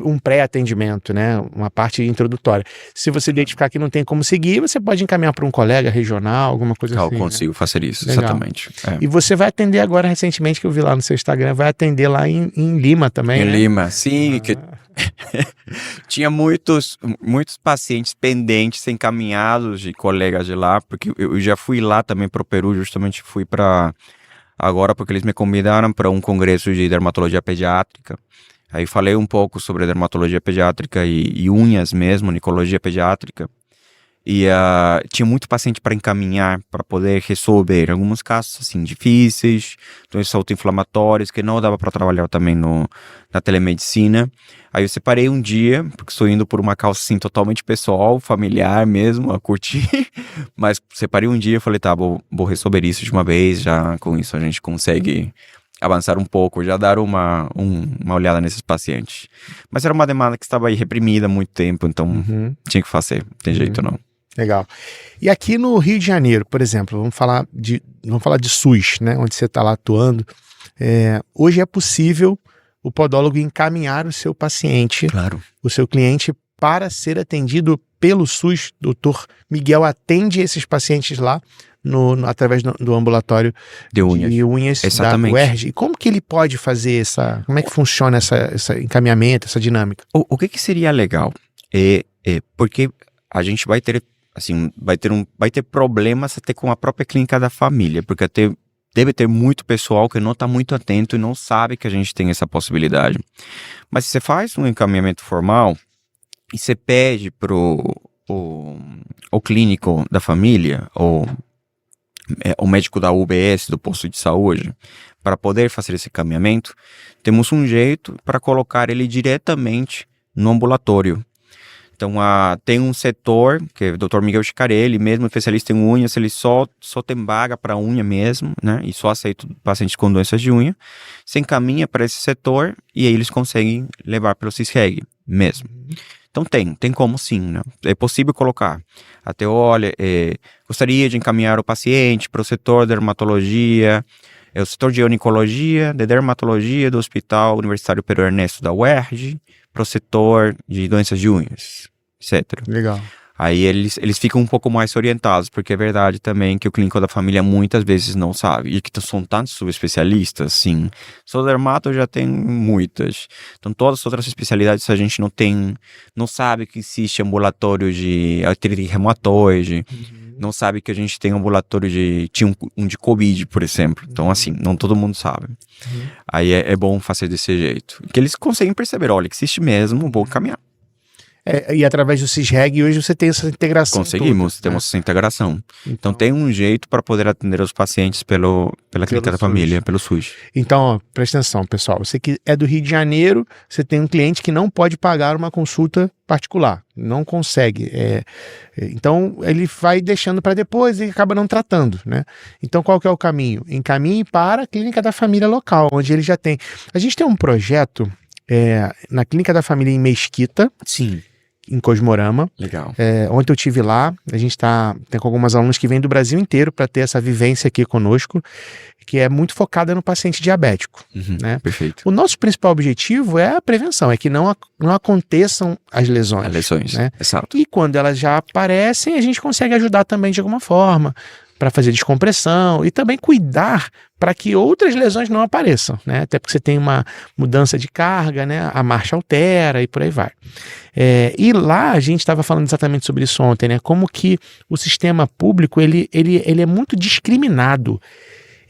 um pré-atendimento, né? Uma parte introdutória. Se você identificar que não tem como seguir, você pode encaminhar para um colega regional, alguma coisa assim. Eu consigo fazer isso, Legal. exatamente. E você vai atender agora, recentemente, que eu vi lá no seu Instagram, vai atender lá em Lima também, Em né? Lima, sim. Que... Tinha muitos pacientes pendentes, encaminhados de colegas de lá, porque eu já fui lá também para o Peru, justamente fui para... Agora, porque eles me convidaram para um congresso de dermatologia pediátrica. Aí falei um pouco sobre dermatologia pediátrica e unhas mesmo, oncologia pediátrica. E tinha muito paciente para encaminhar, para poder resolver alguns casos assim difíceis, doenças autoinflamatórias, que não dava para trabalhar também na telemedicina. Aí eu separei um dia, porque estou indo por uma causa assim totalmente pessoal, familiar mesmo, a curtir. Mas separei um dia e falei, tá, vou resolver isso de uma vez, já com isso a gente consegue avançar um pouco, já dar uma olhada nesses pacientes. Mas era uma demanda que estava aí reprimida há muito tempo, então tinha que fazer, não tem jeito não. Legal. E aqui no Rio de Janeiro, por exemplo, vamos falar de SUS, né, onde você está lá atuando. Hoje é possível o podólogo encaminhar o seu paciente, Claro. o seu cliente, para ser atendido pelo SUS. Doutor Miguel atende esses pacientes lá através do ambulatório de unhas da UERJ. E como que ele pode fazer como é que funciona esse encaminhamento, essa dinâmica? O que seria legal porque a gente vai ter assim, vai ter problemas até com a própria clínica da família, porque deve ter muito pessoal que não está muito atento e não sabe que a gente tem essa possibilidade. Mas se você faz um encaminhamento formal e você pede pro o clínico da família ou o médico da UBS, do posto de saúde, para poder fazer esse encaminhamento, temos um jeito para colocar ele diretamente no ambulatório. Então, tem um setor, que é o Dr. Miguel Chicarelli, mesmo especialista em unhas, ele só tem vaga para unha mesmo, né? E só aceita pacientes com doenças de unha. Você encaminha para esse setor e aí eles conseguem levar para o CISREG mesmo. Então, tem como sim, né? É possível colocar. Até, olha, gostaria de encaminhar o paciente para o setor de dermatologia, o setor de oncologia, de dermatologia do Hospital Universitário Pedro Ernesto da UERJ, para o setor de doenças de unhas, etc. Legal. Aí eles ficam um pouco mais orientados, porque é verdade também que o clínico da família muitas vezes não sabe. E que são tantos subespecialistas, sim. Só dermato já tem muitas. Então todas as outras especialidades a gente não sabe que existe ambulatório de artrite reumatoide, não sabe que a gente tem ambulatório tinha um de Covid, por exemplo. Então assim, não todo mundo sabe. Aí é bom fazer desse jeito. Que eles conseguem perceber, olha, que existe mesmo, vou caminhar. E através do CISREG hoje você tem essa integração. Conseguimos, temos essa integração. Então tem um jeito para poder atender os pacientes pela clínica da família, pelo SUS. Então, ó, presta atenção, pessoal. Você que é do Rio de Janeiro, você tem um cliente que não pode pagar uma consulta particular, não consegue. Então ele vai deixando para depois e acaba não tratando, né? Então qual que é o caminho? Encaminhe para a clínica da família local, onde ele já tem. A gente tem um projeto na clínica da família em Mesquita. Sim. Em Cosmorama. Legal. Ontem eu estive lá, a gente tem com algumas alunos que vêm do Brasil inteiro para ter essa vivência aqui conosco, que é muito focada no paciente diabético. Né? Perfeito. O nosso principal objetivo é a prevenção, é que não aconteçam as lesões. As lesões, né? Exato. E quando elas já aparecem, a gente consegue ajudar também de alguma forma, para fazer descompressão e também cuidar para que outras lesões não apareçam, né? Até porque você tem uma mudança de carga, né? A marcha altera e por aí vai. E lá a gente estava falando exatamente sobre isso ontem, né? Como que o sistema público ele é muito discriminado.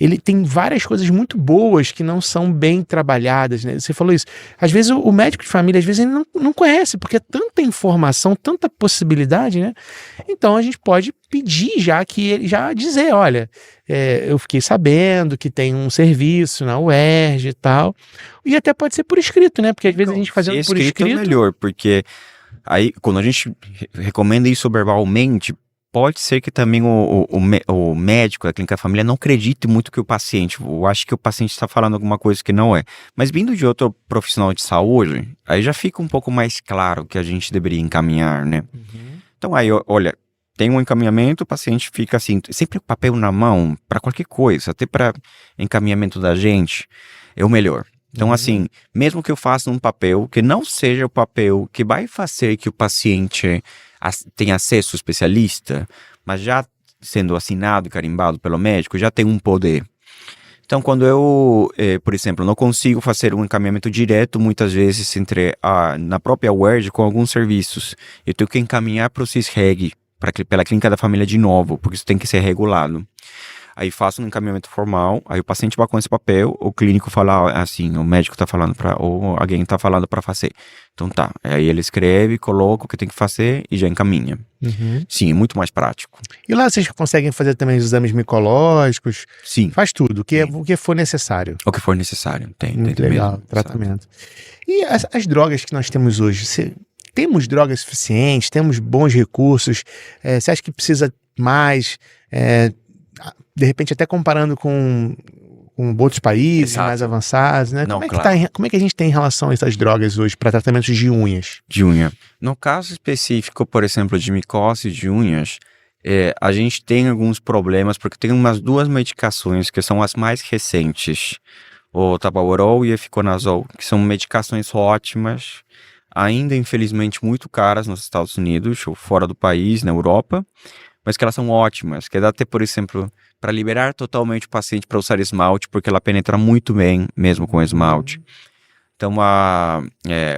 ele tem várias coisas muito boas que não são bem trabalhadas, né? Você falou isso. Às vezes o médico de família, às vezes ele não conhece, porque é tanta informação, tanta possibilidade, né? Então a gente pode pedir já que ele já dizer, olha, eu fiquei sabendo que tem um serviço na UERJ e tal. E até pode ser por escrito, né? Porque às vezes a gente fazendo por escrito é melhor, porque aí quando a gente recomenda isso verbalmente, pode ser que também o médico da clínica da família não acredite muito que o paciente, eu acho que o paciente está falando alguma coisa que não é. Mas vindo de outro profissional de saúde, aí já fica um pouco mais claro que a gente deveria encaminhar, né? Então aí, olha, tem um encaminhamento, o paciente fica assim, sempre com papel na mão, para qualquer coisa, até para encaminhamento da gente, é o melhor. Então, assim, mesmo que eu faça um papel que não seja o papel que vai fazer que o paciente tenha acesso ao especialista, mas já sendo assinado e carimbado pelo médico, já tem um poder. Então, quando eu, por exemplo, não consigo fazer um encaminhamento direto, muitas vezes, na própria UERJ com alguns serviços, eu tenho que encaminhar para o CISREG, pela clínica da família de novo, porque isso tem que ser regulado. Aí faço um encaminhamento formal, aí o paciente vai com esse papel, o clínico fala assim, o médico tá falando ou alguém tá falando para fazer. Então tá, aí ele escreve, coloca o que tem que fazer e já encaminha. Sim, é muito mais prático. E lá vocês conseguem fazer também os exames micológicos? Sim. Faz tudo, o que for necessário. O que for necessário, tem legal, mesmo, tratamento. E as drogas que nós temos hoje, temos drogas suficientes, temos bons recursos, você acha que precisa mais, de repente até comparando com outros países mais avançados, né? Não, como é que a gente tem em relação a essas drogas hoje para tratamentos de unhas? De unha. No caso específico, por exemplo, de micose de unhas, a gente tem alguns problemas, porque tem umas 2 medicações que são as mais recentes, o Tabaurol e Efconazol, que são medicações ótimas, ainda infelizmente muito caras nos Estados Unidos ou fora do país, na Europa, mas que elas são ótimas, que dá até, por exemplo, para liberar totalmente o paciente para usar esmalte, porque ela penetra muito bem, mesmo com esmalte. Então,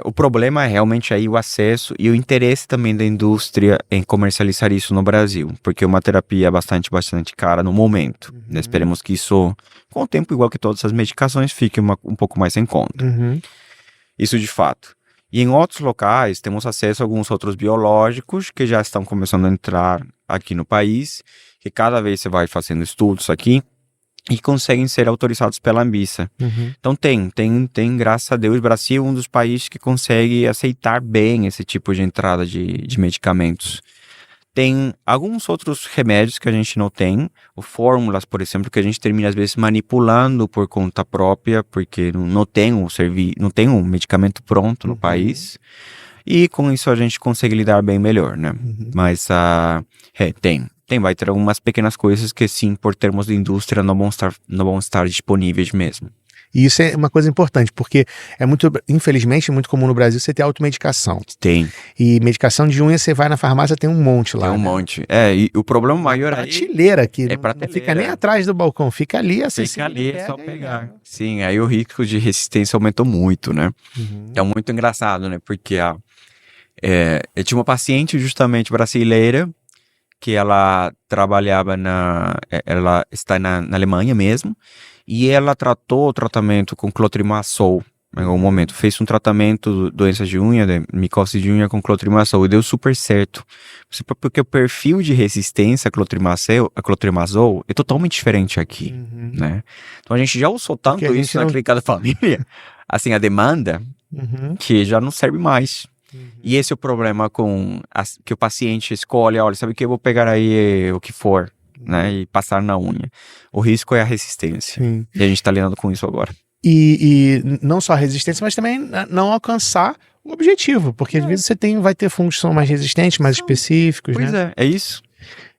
o problema é realmente aí o acesso e o interesse também da indústria em comercializar isso no Brasil, porque é uma terapia bastante cara no momento. Esperemos que isso, com o tempo, igual que todas as medicações, fique um pouco mais em conta. Isso de fato. E em outros locais, temos acesso a alguns outros biológicos que já estão começando a entrar aqui no país, que cada vez você vai fazendo estudos aqui e conseguem ser autorizados pela Anvisa. Então tem, graças a Deus, o Brasil é um dos países que consegue aceitar bem esse tipo de entrada de medicamentos. Tem alguns outros remédios que a gente não tem, ou fórmulas, por exemplo, que a gente termina às vezes manipulando por conta própria, porque não tem um medicamento pronto no país, e com isso a gente consegue lidar bem melhor, né? Mas vai ter algumas pequenas coisas que sim, por termos de indústria, não vão estar disponíveis mesmo. E isso é uma coisa importante, porque infelizmente, muito comum no Brasil você ter automedicação. Tem. E medicação de unha, você vai na farmácia, tem um monte lá. Tem um monte. E o problema maior aí... Prateleira, que não fica nem atrás do balcão, fica ali, acessível. Fica ali, é só pegar. Sim, aí o risco de resistência aumentou muito, né? É muito engraçado, né? Porque eu tinha uma paciente justamente brasileira, que ela trabalhava ela está na Alemanha mesmo, e ela tratou o tratamento com clotrimazol em algum momento. Fez um tratamento de doenças de unha, de micose de unha com clotrimazol, e deu super certo. Porque o perfil de resistência a clotrimazol é totalmente diferente aqui, né? Então a gente já usou tanto isso na clínica da família, assim, a demanda, que já não serve mais. E esse é o problema que o paciente escolhe, olha, sabe o que eu vou pegar aí o que for, né, e passar na unha. O risco é a resistência. Sim. E a gente está lidando com isso agora. E não só a resistência, mas também não alcançar o objetivo, porque às vezes vai ter fungos que são mais resistentes, mais específicos, pois né? É isso.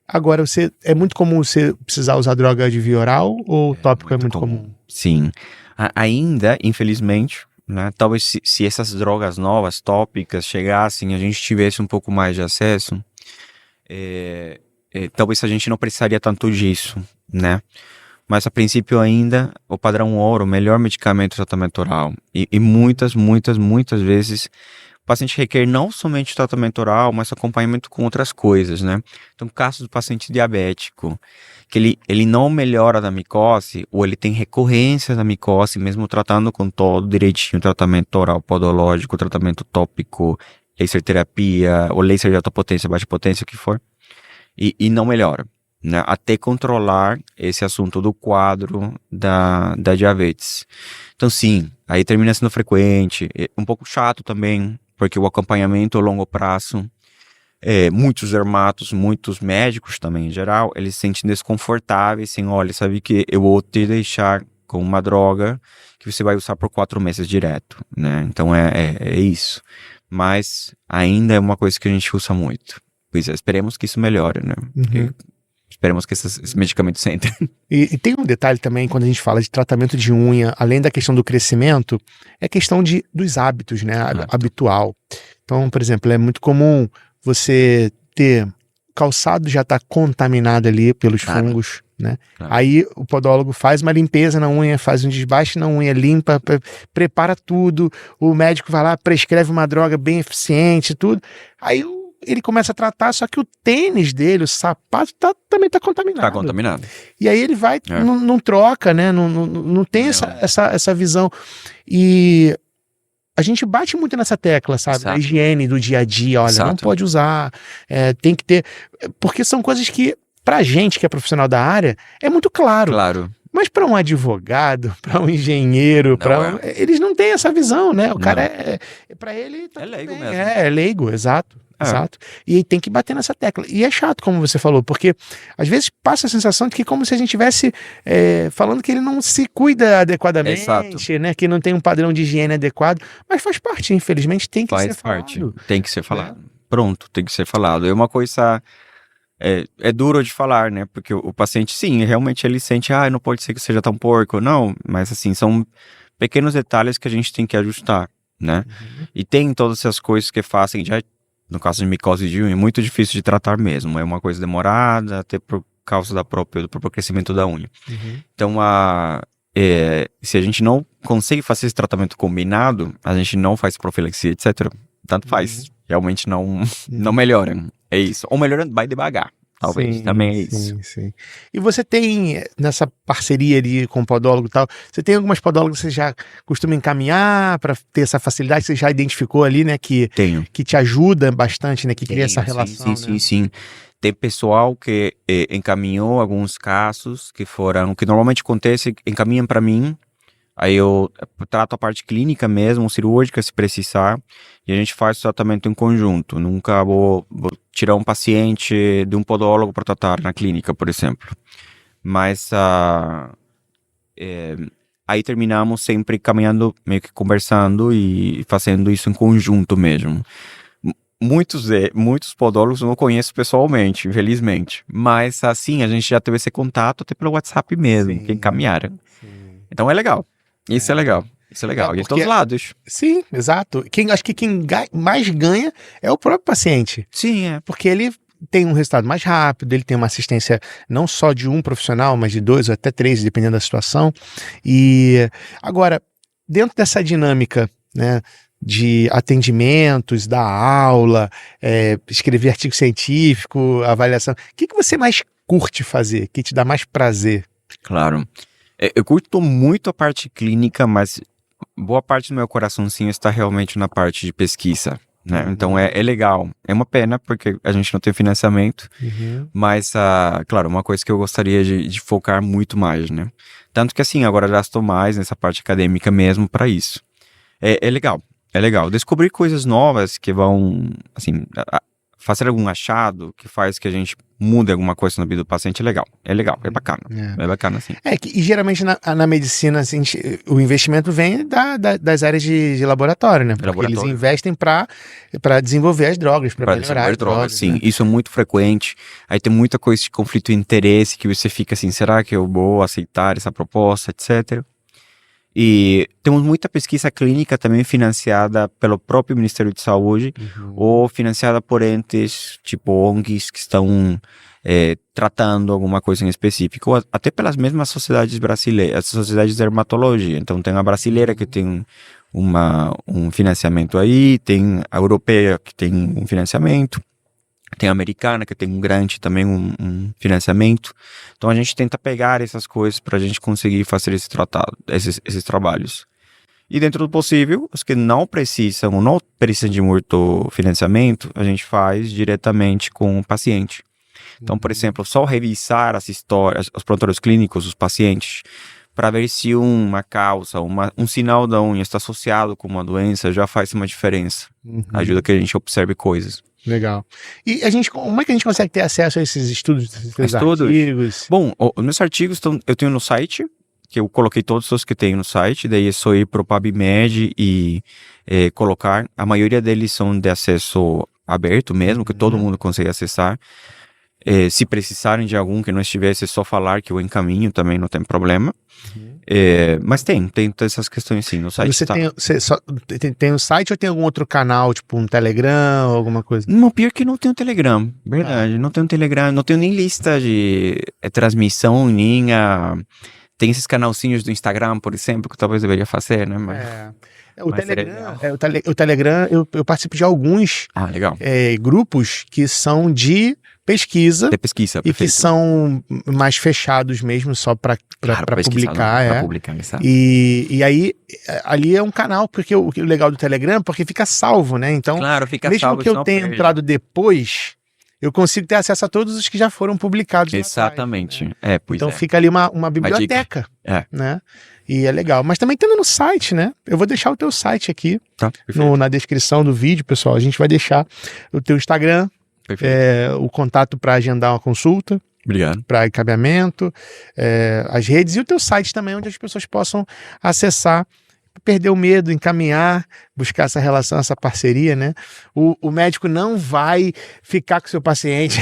Agora, é muito comum você precisar usar droga de via oral ou o tópico é muito comum? Sim. Ainda, infelizmente, né, talvez se essas drogas novas, tópicas, chegassem, a gente tivesse um pouco mais de acesso, talvez a gente não precisaria tanto disso, né? Mas a princípio ainda, o padrão ouro, o melhor medicamento é o tratamento oral. E muitas vezes o paciente requer não somente tratamento oral, mas acompanhamento com outras coisas, né? Então, caso do paciente diabético, que ele não melhora da micose, ou ele tem recorrência da micose, mesmo tratando com todo direitinho, tratamento oral podológico, tratamento tópico, laser terapia, ou laser de alta potência, baixa potência, o que for, e não melhora, né? Até controlar esse assunto do quadro da diabetes. Então, sim, aí termina sendo frequente, um pouco chato também, porque o acompanhamento a longo prazo, muitos dermatos, muitos médicos também em geral, eles se sentem desconfortáveis, assim, olha, sabe que eu vou te deixar com uma droga que você vai usar por 4 meses direto, né? Então é isso. Mas ainda é uma coisa que a gente usa muito. Pois é, esperemos que isso melhore, né? Esperemos que esses medicamentos entrem. E tem um detalhe também, quando a gente fala de tratamento de unha, além da questão do crescimento, é a questão dos hábitos, né? Habitual. Então, por exemplo, é muito comum você ter calçado já está contaminado ali pelos fungos, né? Aí o podólogo faz uma limpeza na unha, faz um desbaste na unha, limpa, prepara tudo, o médico vai lá, prescreve uma droga bem eficiente, tudo. Aí ele começa a tratar, só que o tênis dele, o sapato, também está contaminado. Está contaminado. E aí ele vai, não troca, né? Não tem essa visão. E a gente bate muito nessa tecla, sabe? Exato. A higiene do dia a dia, olha, não pode usar, tem que ter... Porque são coisas que, pra gente que é profissional da área, é muito claro. Claro. Mas para um advogado, para um engenheiro, eles não têm essa visão, né? O cara para ele tá leigo bem. mesmo. É leigo, exato. E aí tem que bater nessa tecla. E é chato, como você falou, porque às vezes passa a sensação de que é como se a gente estivesse falando que ele não se cuida adequadamente, né? Que não tem um padrão de higiene adequado, mas faz parte, infelizmente, tem que ser falado. Tem que ser falado. Pronto, tem que ser falado. É uma coisa... É duro de falar, né? Porque o paciente, sim, realmente ele sente, não pode ser que seja tão porco. Não, mas assim, são pequenos detalhes que a gente tem que ajustar, né? E tem todas essas coisas que fazem, já no caso de micose de unha, é muito difícil de tratar mesmo. É uma coisa demorada, até por causa do próprio crescimento da unha. Então, se a gente não consegue fazer esse tratamento combinado, a gente não faz profilaxia, etc. Tanto faz. Realmente não melhora. É isso. Ou melhora, vai devagar. Talvez. Também é isso. Sim. E você tem, nessa parceria ali com o podólogo e tal, você tem algumas podólogas que você já costuma encaminhar para ter essa facilidade, você já identificou ali, né? Tenho. Que te ajuda bastante, né? Que cria essa relação. Sim. Tem pessoal que encaminhou alguns casos que normalmente acontece, encaminham para mim. Aí eu trato a parte clínica mesmo, cirúrgica, se precisar, e a gente faz o tratamento em conjunto. Nunca vou tirar um paciente de um podólogo para tratar na clínica, por exemplo. Mas aí terminamos sempre caminhando, meio que conversando e fazendo isso em conjunto mesmo. Muitos podólogos eu não conheço pessoalmente, infelizmente. Mas assim, a gente já teve esse contato até pelo WhatsApp mesmo, que encaminharam. Então é legal. Isso é legal. E de todos os lados. Sim, exato. Acho que quem mais ganha é o próprio paciente. Sim, Porque ele tem um resultado mais rápido, ele tem uma assistência não só de um profissional, mas de 2 ou até 3, dependendo da situação. E agora, dentro dessa dinâmica, né, de atendimentos, da aula, escrever artigo científico, avaliação, o que você mais curte fazer? Que te dá mais prazer? Claro. Eu curto muito a parte clínica, mas boa parte do meu coraçãozinho está realmente na parte de pesquisa, né? Então é legal. É uma pena porque a gente não tem financiamento, mas, claro, uma coisa que eu gostaria de focar muito mais, né? Tanto que assim, agora já estou mais nessa parte acadêmica mesmo para isso. É legal. Descobrir coisas novas que vão, assim, fazer algum achado que faz que a gente mude alguma coisa na vida do paciente é legal, é bacana. É bacana, sim. E geralmente na medicina, assim, o investimento vem das áreas de laboratório, né? Porque eles investem para desenvolver as drogas, para melhorar as drogas. Sim, né? Isso é muito frequente. Aí tem muita coisa de conflito de interesse que você fica assim, será que eu vou aceitar essa proposta, etc. E temos muita pesquisa clínica também financiada pelo próprio Ministério de Saúde ou financiada por entes tipo ONGs que estão tratando alguma coisa em específico, ou até pelas mesmas sociedades brasileiras, as sociedades de dermatologia. Então tem a brasileira que tem um financiamento aí, tem a europeia que tem um financiamento, tem a americana que tem um grant também, um financiamento. Então a gente tenta pegar essas coisas para a gente conseguir fazer esses trabalhos. E dentro do possível, os que não precisam de muito financiamento, a gente faz diretamente com o paciente. Então, por exemplo, só revisar as histórias, os prontuários clínicos dos pacientes, para ver se uma causa, um sinal da unha está associado com uma doença, já faz uma diferença. Ajuda que a gente observe coisas. Legal. E como é que a gente consegue ter acesso a esses estudos, esses artigos? Bom, os meus artigos eu tenho no site, que eu coloquei todos os que tenho no site, daí é só ir para o PubMed e colocar. A maioria deles são de acesso aberto mesmo, que todo mundo consegue acessar. Se precisarem de algum que não estivesse, é só falar que eu encaminho também, não tem problema. Mas tem essas questões sim no site. Tem um site ou tem algum outro canal, tipo um Telegram ou alguma coisa? Não, pior que não tem um Telegram, verdade. Não tem um Telegram, não tenho nem lista de transmissão, nem tem esses canalzinhos do Instagram, por exemplo, que talvez deveria fazer, né? Mas... O Telegram, eu participo de alguns legal. Grupos que são de pesquisa. De pesquisa, e que são mais fechados mesmo, só para publicar. Para publicar, exato. E aí, ali é um canal, porque o legal do Telegram, porque fica salvo, né? Então, claro, fica mesmo salvo, que eu tenha entrado depois, eu consigo ter acesso a todos os que já foram publicados. Exatamente. Né? Então fica ali uma biblioteca, né? E é legal. Mas também tendo no site, né? Eu vou deixar o teu site aqui na descrição do vídeo, pessoal. A gente vai deixar o teu Instagram, o contato para agendar uma consulta. Obrigado. Para encaminhamento, as redes e o teu site também, onde as pessoas possam acessar, perder o medo, encaminhar, buscar essa relação, essa parceria, né? O médico não vai ficar com o seu paciente.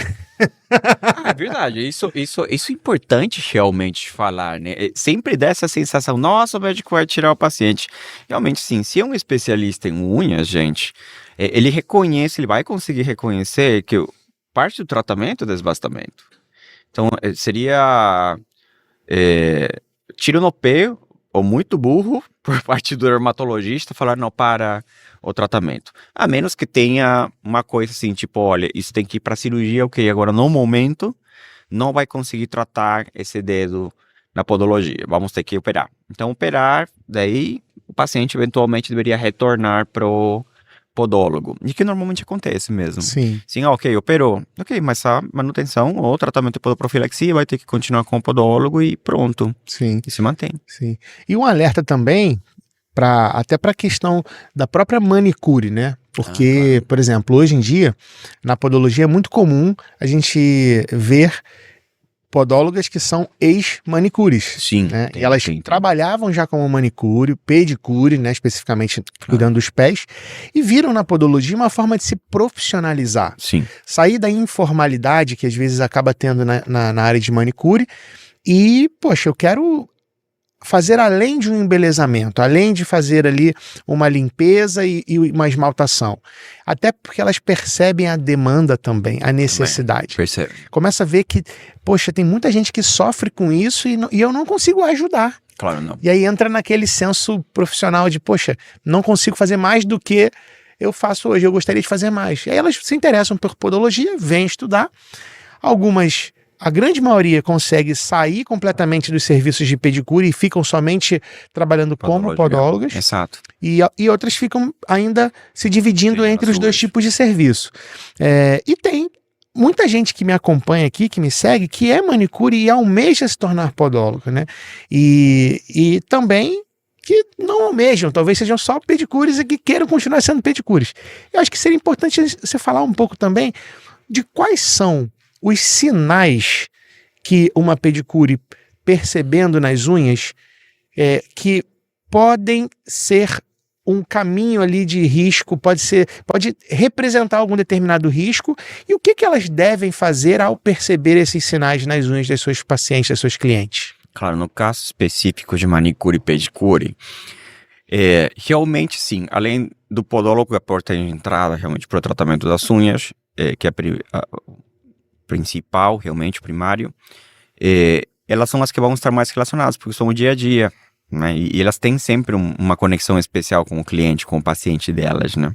É verdade, isso é importante realmente falar, né? Sempre dá essa sensação, nossa, o médico vai tirar o paciente. Realmente sim, se é um especialista em unhas, gente, ele vai conseguir reconhecer que parte do tratamento é desbastamento. Então, seria tiro no pé, ou muito burro, por parte do dermatologista, falar não para o tratamento. A menos que tenha uma coisa assim, tipo, olha, isso tem que ir para cirurgia, ok, agora no momento não vai conseguir tratar esse dedo na podologia, vamos ter que operar. Então, operar, daí o paciente eventualmente deveria retornar para o podólogo, e que normalmente acontece mesmo. Sim, ok, operou. Ok, mas a manutenção ou tratamento de podoprofilaxia vai ter que continuar com o podólogo e pronto. Sim. E se mantém. Sim. E um alerta também, até para a questão da própria manicure, né? Porque, claro. Por exemplo, hoje em dia, na podologia é muito comum a gente ver podólogas que são ex-manicures. Sim. Né? E elas trabalhavam já como manicure, pedicure, né? Especificamente cuidando dos pés, e viram na podologia uma forma de se profissionalizar. Sim. Sair da informalidade que às vezes acaba tendo na área de manicure e, poxa, eu quero fazer além de um embelezamento, além de fazer ali uma limpeza e uma esmaltação. Até porque elas percebem a demanda também, a necessidade. Percebe. Começa a ver que, poxa, tem muita gente que sofre com isso e eu não consigo ajudar. Claro, não. E aí entra naquele senso profissional de, poxa, não consigo fazer mais do que eu faço hoje, eu gostaria de fazer mais. E aí elas se interessam por podologia, vêm estudar. A grande maioria consegue sair completamente dos serviços de pedicure e ficam somente trabalhando como podólogas. Exato. E outras ficam ainda se dividindo entre os dois tipos de serviço. E tem muita gente que me acompanha aqui, que me segue, que é manicure e almeja se tornar podóloga, né? E também que não almejam, talvez sejam só pedicures e que queiram continuar sendo pedicures. Eu acho que seria importante você falar um pouco também de quais são os sinais que uma pedicure, percebendo nas unhas, que podem ser um caminho ali de risco, pode representar algum determinado risco, e o que elas devem fazer ao perceber esses sinais nas unhas das suas pacientes, das suas clientes? Claro, no caso específico de manicure e pedicure, realmente sim, além do podólogo, a porta de entrada realmente para o tratamento das unhas, que é principal, realmente, primário, elas são as que vão estar mais relacionadas, porque são o dia a dia. né? E elas têm sempre uma conexão especial com o cliente, com o paciente delas, né?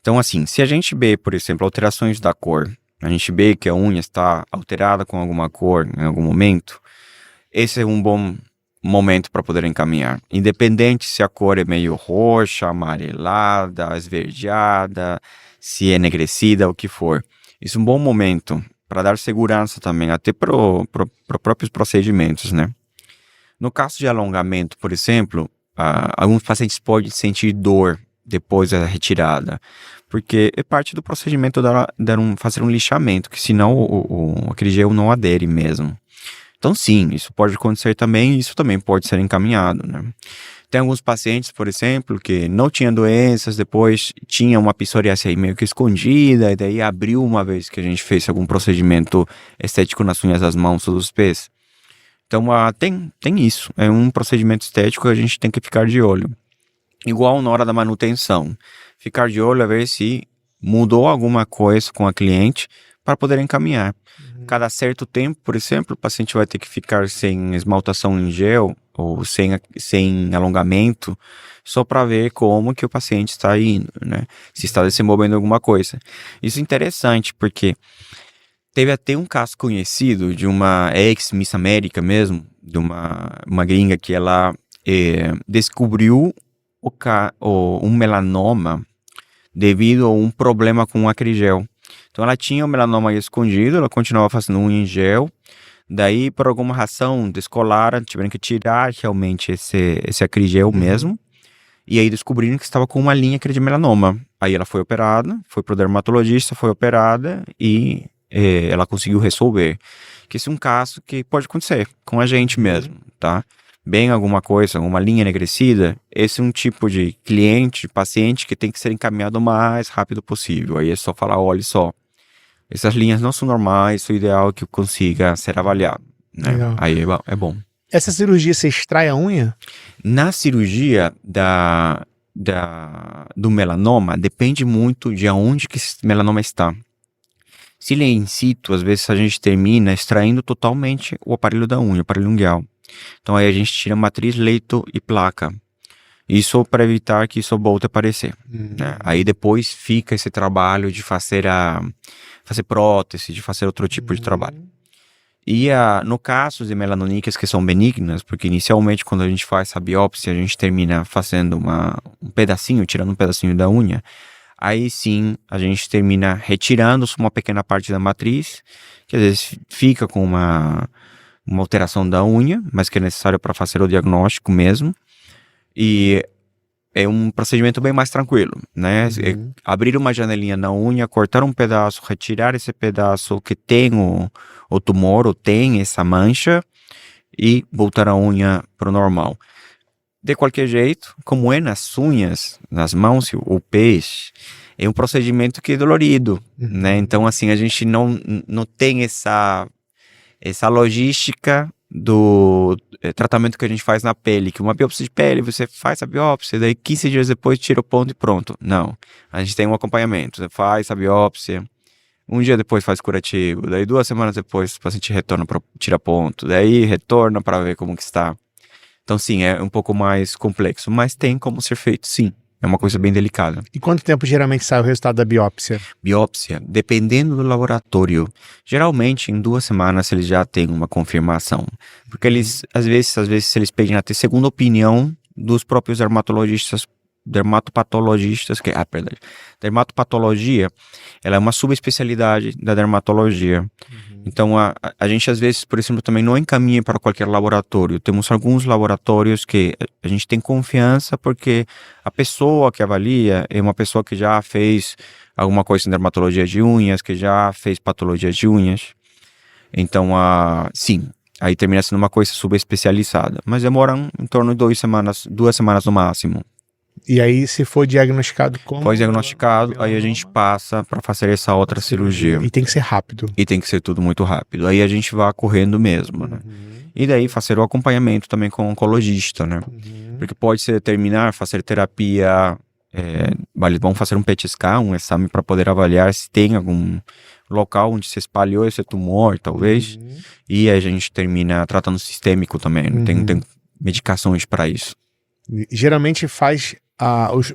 Então, assim, se a gente vê, por exemplo, alterações da cor, a gente vê que a unha está alterada com alguma cor em algum momento, esse é um bom momento para poder encaminhar. Independente se a cor é meio roxa, amarelada, esverdeada, se é enegrecida, o que for. Isso é um bom momento para dar segurança também, até para os próprios procedimentos, né? No caso de alongamento, por exemplo, alguns pacientes podem sentir dor depois da retirada, porque é parte do procedimento fazer um lixamento, que senão aquele gel não adere mesmo. Então sim, isso pode acontecer também, e isso também pode ser encaminhado, né? Tem alguns pacientes, por exemplo, que não tinham doenças, depois tinha uma psoríase aí meio que escondida, e daí abriu uma vez que a gente fez algum procedimento estético nas unhas das mãos ou dos pés. Então tem isso, é um procedimento estético que a gente tem que ficar de olho. Igual na hora da manutenção, ficar de olho a ver se mudou alguma coisa com a cliente para poder encaminhar. Cada certo tempo, por exemplo, o paciente vai ter que ficar sem esmaltação em gel ou sem alongamento, só para ver como que o paciente está indo, né? Se está desenvolvendo alguma coisa. Isso é interessante, porque teve até um caso conhecido de uma ex-Miss América mesmo, de uma gringa que ela descobriu um melanoma devido a um problema com o acrigel. Então ela tinha o melanoma escondido, ela continuava fazendo unha em gel, daí por alguma razão descolaram, tiveram que tirar realmente esse acrigel mesmo, e aí descobriram que estava com uma linha de melanoma. Aí ela foi operada, foi pro dermatologista, foi operada e ela conseguiu resolver. Que esse é um caso que pode acontecer com a gente mesmo, tá? Bem alguma coisa, alguma linha enegrecida, esse é um tipo de cliente, de paciente que tem que ser encaminhado o mais rápido possível. Aí é só falar, olha só, essas linhas não são normais, o ideal é que consiga ser avaliado, né? Aí é bom. Essa cirurgia, você extrai a unha? Na cirurgia do melanoma, depende muito de onde que esse melanoma está. Se ele é in situ, às vezes a gente termina extraindo totalmente o aparelho da unha, o aparelho ungueal. Então aí a gente tira matriz, leito e placa. Isso para evitar que isso volte a aparecer. Né? Aí depois fica esse trabalho de fazer prótese, de fazer outro tipo de trabalho. E no caso de melanoníqueas que são benignas, porque inicialmente quando a gente faz a biópsia, a gente termina fazendo tirando um pedacinho da unha. Aí sim, a gente termina retirando uma pequena parte da matriz, que às vezes fica com uma alteração da unha, mas que é necessário para fazer o diagnóstico mesmo. E é um procedimento bem mais tranquilo, né? Abrir uma janelinha na unha, cortar um pedaço, retirar esse pedaço que tem o tumor ou tem essa mancha e voltar a unha para o normal. De qualquer jeito, como é nas unhas, nas mãos ou pés, é um procedimento que é dolorido, né? Então, assim, a gente não tem essa logística do tratamento que a gente faz na pele, que uma biópsia de pele, você faz a biópsia, daí 15 dias depois tira o ponto e pronto. Não, a gente tem um acompanhamento, você faz a biópsia, um dia depois faz curativo, daí 2 semanas depois o paciente retorna para tirar ponto, daí retorna para ver como que está. Então sim, é um pouco mais complexo, mas tem como ser feito sim. É uma coisa bem delicada. E quanto tempo geralmente sai o resultado da biópsia? Biópsia, dependendo do laboratório. Geralmente, em 2 semanas, eles já têm uma confirmação. Porque eles, às vezes eles pedem até segunda opinião dos próprios dermatopatologistas. Dermatopatologia, ela é uma subespecialidade da dermatologia. Então, a gente, às vezes, por exemplo, também não encaminha para qualquer laboratório. Temos alguns laboratórios que a gente tem confiança porque a pessoa que avalia é uma pessoa que já fez alguma coisa em dermatologia de unhas, que já fez patologia de unhas. Então, sim, aí termina sendo uma coisa subespecializada. Mas demora em torno de 2 semanas no máximo. E aí, se for diagnosticado como... Foi diagnosticado, aí a gente passa para fazer essa outra cirurgia. E tem que ser rápido. E tem que ser tudo muito rápido. Aí a gente vai correndo mesmo, né? E daí fazer o acompanhamento também com o oncologista, né? Porque pode se determinar, fazer terapia, vamos fazer um PET scan, um exame para poder avaliar se tem algum local onde se espalhou esse tumor, talvez. E aí a gente termina tratando sistêmico também. Tem medicações para isso. Geralmente faz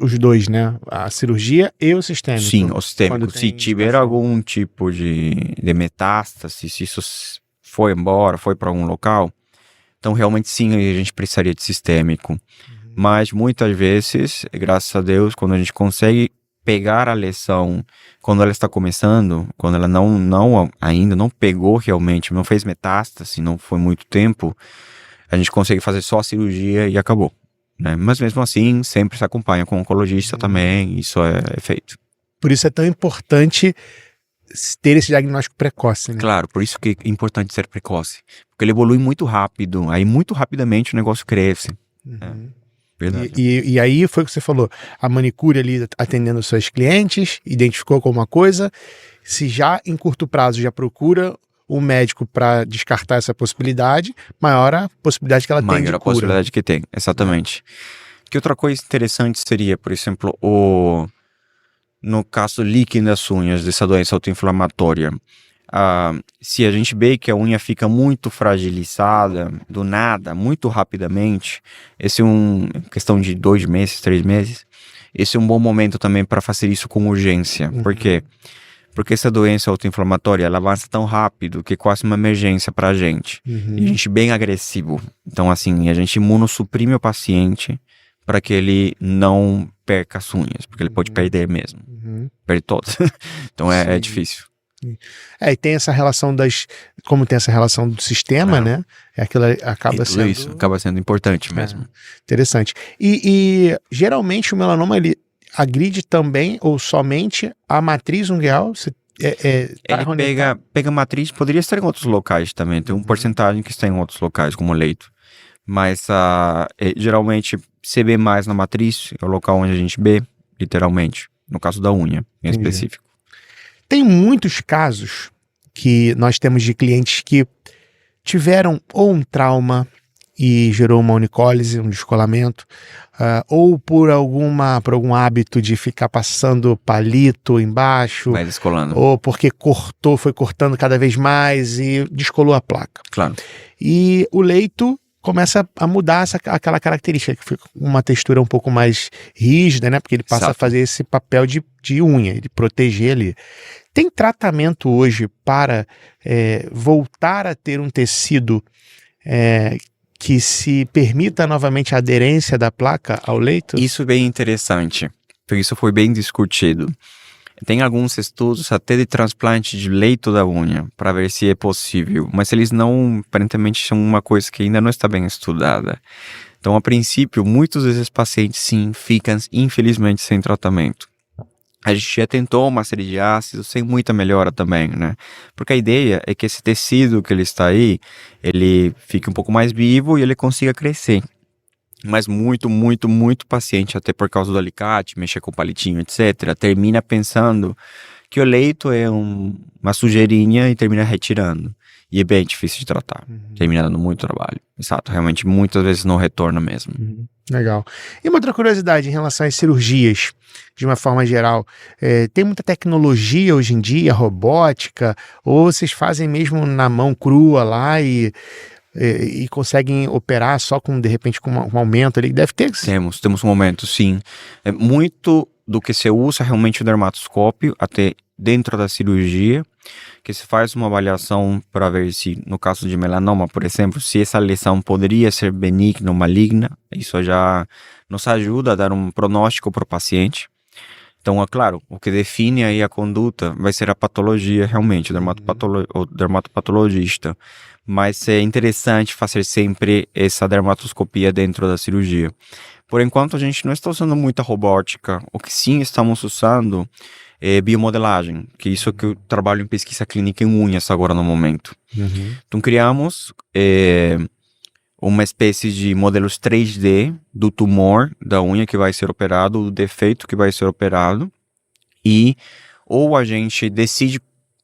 os dois, né? A cirurgia e o sistêmico. Sim, o sistêmico. Se tiver indicação. algum tipo de metástase, se isso foi embora, foi para algum local, então realmente sim, a gente precisaria de sistêmico. Mas muitas vezes, graças a Deus, quando a gente consegue pegar a lesão quando ela está começando, quando ela ainda não pegou realmente, não fez metástase, não foi muito tempo, a gente consegue fazer só a cirurgia e acabou, né? Mas mesmo assim, sempre se acompanha com o oncologista também, isso é feito. Por isso é tão importante ter esse diagnóstico precoce, né? Claro, por isso que é importante ser precoce, porque ele evolui muito rápido, aí muito rapidamente o negócio cresce. Verdade. E aí foi o que você falou, a manicure ali atendendo os seus clientes, identificou como uma coisa, se já em curto prazo já procura um médico para descartar essa possibilidade, maior a possibilidade que ela tem de Maior a cura. possibilidade que tem, exatamente. Que outra coisa interessante seria, por exemplo, no caso líquen das unhas, dessa doença autoinflamatória, se a gente vê que a unha fica muito fragilizada, do nada, muito rapidamente, esse é questão de 2 meses, 3 meses, esse é um bom momento também para fazer isso com urgência. Por quê? Porque essa doença autoinflamatória, ela avança tão rápido que é quase uma emergência para a gente. E a gente é bem agressivo. Então, assim, a gente imunossuprime o paciente para que ele não perca as unhas, porque ele pode perder mesmo. Perde todas. Então, é difícil. E tem essa relação como tem essa relação do sistema, Claro. né? Aquilo acaba sendo... Isso acaba sendo importante mesmo. Interessante. E geralmente o melanoma, ele agride também ou somente a matriz ungueal? Ele pega matriz, poderia estar em outros locais também, tem porcentagem que está em outros locais, como leito. Mas geralmente se vê mais na matriz, é o local onde a gente vê, literalmente, no caso da unha, em específico. Tem muitos casos que nós temos de clientes que tiveram ou um trauma e gerou uma onicólise, um descolamento, ou por algum hábito de ficar passando palito embaixo, Vai descolando. ou porque foi cortando cada vez mais e descolou a placa. Claro. E o leito começa a mudar aquela característica, que fica uma textura um pouco mais rígida, né? Porque ele passa a fazer esse papel de unha, ele proteger ali. Tem tratamento hoje para voltar a ter um tecido que se permita novamente a aderência da placa ao leito? Isso é bem interessante, porque isso foi bem discutido. Tem alguns estudos até de transplante de leito da unha, para ver se é possível, mas eles não, aparentemente, são uma coisa que ainda não está bem estudada. Então, a princípio, muitos desses pacientes, sim, ficam, infelizmente, sem tratamento. A gente já tentou uma série de ácidos sem muita melhora também, né? Porque a ideia é que esse tecido que ele está aí, ele fique um pouco mais vivo e ele consiga crescer. Mas muito paciente, até por causa do alicate, mexer com o palitinho, etc., termina pensando que o leito é uma sujeirinha e termina retirando. E é bem difícil de tratar. Termina dando muito trabalho. Exato, realmente muitas vezes não retorna mesmo. Legal. E uma outra curiosidade em relação às cirurgias, de uma forma geral, tem muita tecnologia hoje em dia, robótica, ou vocês fazem mesmo na mão crua lá e conseguem operar só de repente com um aumento ali? Deve ter. Temos um aumento, sim. Muito do que se usa realmente o dermatoscópio, até dentro da cirurgia, que se faz uma avaliação para ver se, no caso de melanoma, por exemplo, se essa lesão poderia ser benigna ou maligna. Isso já nos ajuda a dar um prognóstico para o paciente. Então, é claro, o que define aí a conduta vai ser a patologia realmente, o dermatopatologista. Mas é interessante fazer sempre essa dermatoscopia dentro da cirurgia. Por enquanto, a gente não está usando muita robótica. O que sim estamos usando é biomodelagem, que isso é que eu trabalho em pesquisa clínica em unhas agora no momento. Então, criamos uma espécie de modelos 3D do tumor da unha que vai ser operado, do defeito que vai ser operado, e ou a gente decide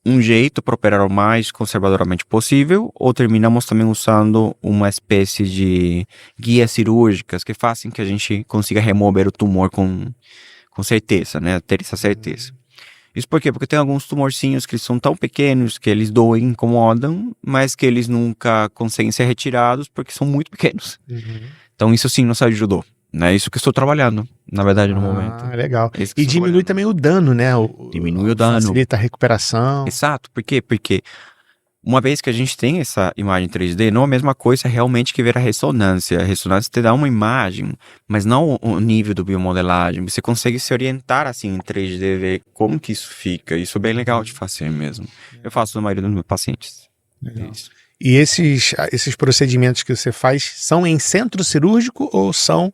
um jeito para operar o mais conservadoramente possível, ou terminamos também usando uma espécie de guias cirúrgicas que fazem que a gente consiga remover o tumor com certeza, né? Ter essa certeza. Isso por quê? Porque tem alguns tumorzinhos que são tão pequenos que eles doem, incomodam, mas que eles nunca conseguem ser retirados porque são muito pequenos. Então isso sim nos ajudou. É isso que eu estou trabalhando, na verdade, no momento. Legal. É isso que E eu estou diminui trabalhando. também o dano, né? Diminui o dano. Facilita a recuperação. Exato. Por quê? Porque uma vez que a gente tem essa imagem 3D, não é a mesma coisa realmente que ver a ressonância. A ressonância te dá uma imagem, mas não o nível do biomodelagem. Você consegue se orientar assim em 3D, ver como que isso fica. Isso é bem legal de fazer mesmo. Eu faço na maioria dos meus pacientes. Legal. Isso. E esses procedimentos que você faz são em centro cirúrgico ou são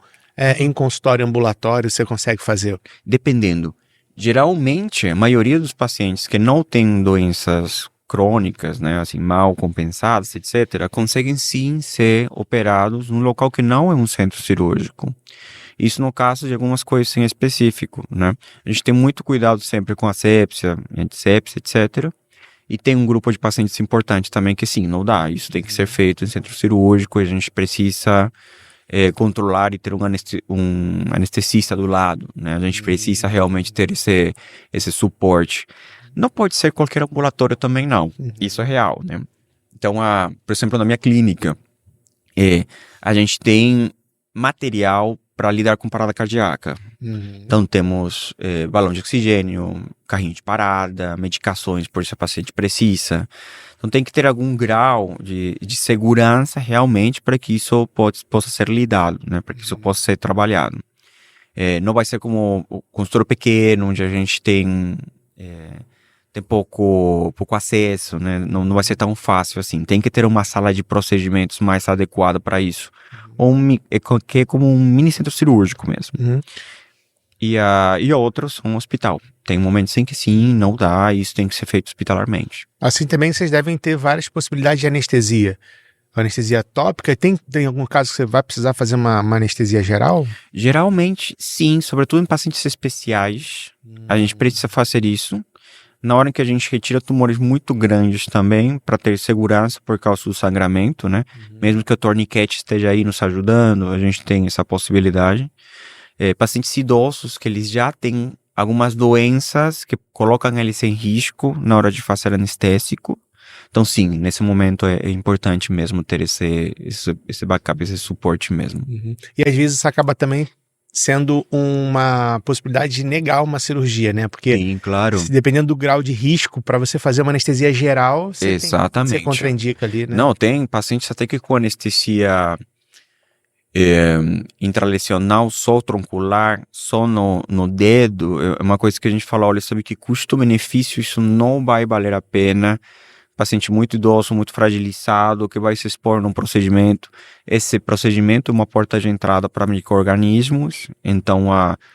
em consultório ambulatório? Você consegue fazer? Dependendo. Geralmente, a maioria dos pacientes que não têm doenças crônicas, né, assim, mal compensadas, etc., conseguem sim ser operados num local que não é um centro cirúrgico. Isso no caso de algumas coisas em específico, né? A gente tem muito cuidado sempre com asepsia, antissepsia, etc., e tem um grupo de pacientes importante também que sim, não dá. Isso tem que ser feito em centro cirúrgico, a gente precisa controlar e ter um anestesista do lado, né? A gente precisa realmente ter esse suporte. Não pode ser qualquer ambulatório também, não. Isso é real, né? Então, por exemplo, na minha clínica, a gente tem material para lidar com parada cardíaca. Então, temos balão de oxigênio, carrinho de parada, medicações por se o paciente precisa. Então, tem que ter algum grau de segurança realmente para que isso possa ser lidado, né? Para que isso possa ser trabalhado. Não vai ser como o consultório pequeno, onde a gente tem pouco acesso, né? Não vai ser tão fácil assim. Tem que ter uma sala de procedimentos mais adequada para isso. Que é como um mini centro cirúrgico mesmo. E outros são um hospital. Tem momentos em que sim, não dá, isso tem que ser feito hospitalarmente. Assim também vocês devem ter várias possibilidades de anestesia. Anestesia tópica, tem algum caso que você vai precisar fazer uma anestesia geral? Geralmente, sim, sobretudo em pacientes especiais, a gente precisa fazer isso. Na hora que a gente retira tumores muito grandes também, para ter segurança por causa do sangramento, né? Mesmo que o torniquete esteja aí nos ajudando, a gente tem essa possibilidade. Pacientes idosos que eles já têm algumas doenças que colocam eles em risco na hora de fazer anestésico. Então, sim, nesse momento é importante mesmo ter esse backup, esse suporte mesmo. E às vezes isso acaba também sendo uma possibilidade de negar uma cirurgia, né? Porque, sim, claro. Dependendo do grau de risco, para você fazer uma anestesia geral, você contraindica ali, né? Não, tem pacientes até que com anestesia intralesional, só troncular, só no dedo, é uma coisa que a gente fala, olha, sabe que custo-benefício, isso não vai valer a pena. Paciente muito idoso, muito fragilizado, que vai se expor num procedimento. Esse procedimento é uma porta de entrada para micro-organismos, então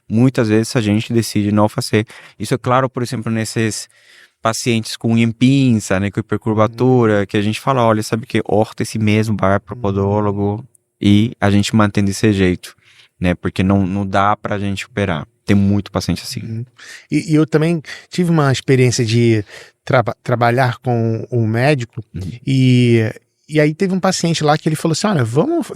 muitas vezes a gente decide não fazer. Isso é claro, por exemplo, nesses pacientes com pinça, né, com hipercurvatura, que a gente fala, olha, sabe que órtese mesmo, vai para o podólogo, e a gente mantém desse jeito, né, porque não dá para a gente operar. Tem muito paciente assim. E eu também tive uma experiência de trabalhar com um médico e aí teve um paciente lá que ele falou assim, olha, eu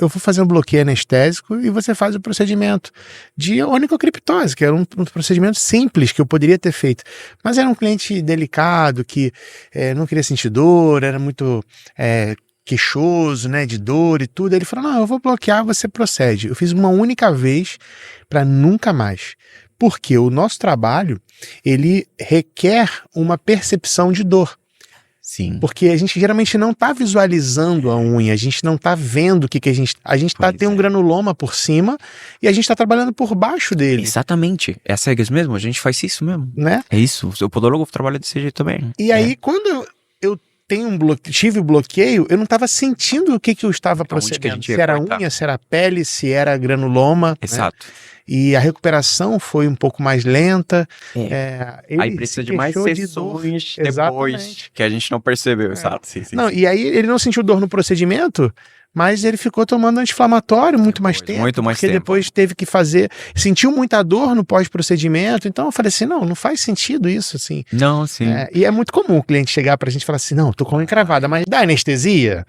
vou fazer um bloqueio anestésico e você faz o procedimento de onicocriptose, que era um procedimento simples que eu poderia ter feito, mas era um cliente delicado que não queria sentir dor, era muito queixoso, né, de dor e tudo. Aí ele falou, não, eu vou bloquear, você procede. Eu fiz uma única vez para nunca mais. Porque o nosso trabalho, ele requer uma percepção de dor. Sim. Porque a gente geralmente não está visualizando a unha, a gente não está vendo o que a gente tem um granuloma por cima e a gente está trabalhando por baixo dele. Exatamente. É cegas mesmo, a gente faz isso mesmo. Né? É isso, o podólogo trabalha desse jeito também. E aí, quando eu tive o bloqueio, eu não estava sentindo o que eu estava procedendo. Se era unha, se era pele, se era granuloma. Exato. Né? E a recuperação foi um pouco mais lenta. Aí precisa de mais sessões depois que a gente não percebeu. Exato. Sim. E aí ele não sentiu dor no procedimento, mas ele ficou tomando anti-inflamatório muito mais tempo. Porque depois teve que sentiu muita dor no pós-procedimento. Então eu falei assim, não faz sentido isso, assim. Não, sim. E é muito comum o cliente chegar pra gente e falar assim, não, tô com a unha encravada, mas dá anestesia?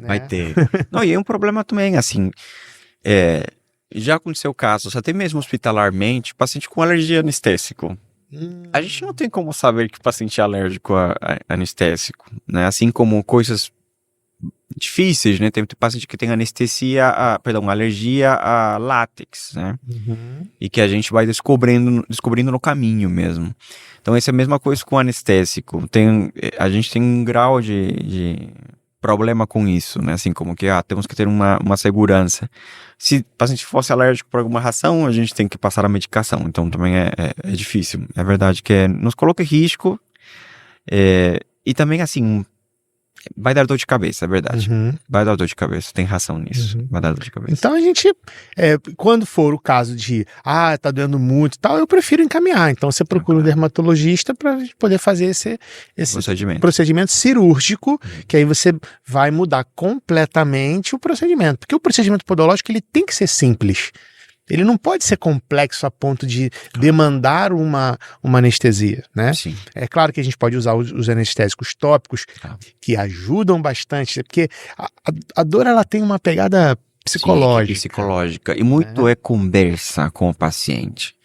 Vai ter. Não, e é um problema também, assim, já aconteceu casos, até mesmo hospitalarmente, paciente com alergia a anestésico. A gente não tem como saber que o paciente é alérgico a anestésico, né? Assim como coisas difíceis, né? Tem paciente que tem alergia a látex, né? E que a gente vai descobrindo no caminho mesmo. Então, essa é a mesma coisa com o anestésico. A gente tem um grau de problema com isso, né? Assim como que, temos que ter uma segurança. Se o paciente fosse alérgico por alguma razão, a gente tem que passar a medicação. Então, também é difícil. É verdade que nos coloca em risco. E também, assim, vai dar dor de cabeça, é verdade. Vai dar dor de cabeça, tem razão nisso. Vai dar dor de cabeça. Então a gente, quando for o caso de, tá doendo muito e tal, eu prefiro encaminhar. Então você procura um dermatologista para poder fazer esse procedimento cirúrgico, que aí você vai mudar completamente o procedimento. Porque o procedimento podológico, ele tem que ser simples. Ele não pode ser complexo a ponto de demandar uma anestesia, né? Sim. É claro que a gente pode usar os anestésicos tópicos, que ajudam bastante, porque a dor, ela tem uma pegada psicológica. Sim, psicológica. E muito é conversa com o paciente.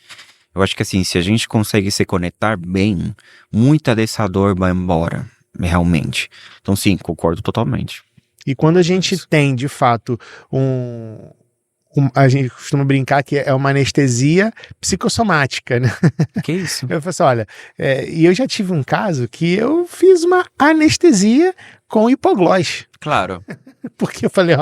Eu acho que assim, se a gente consegue se conectar bem, muita dessa dor vai embora, realmente. Então sim, concordo totalmente. E quando a gente tem, de fato, a gente costuma brincar que é uma anestesia psicossomática, né? Que isso? Eu falo assim, olha, e eu já tive um caso que eu fiz uma anestesia com hipoglós. Claro. Porque eu falei,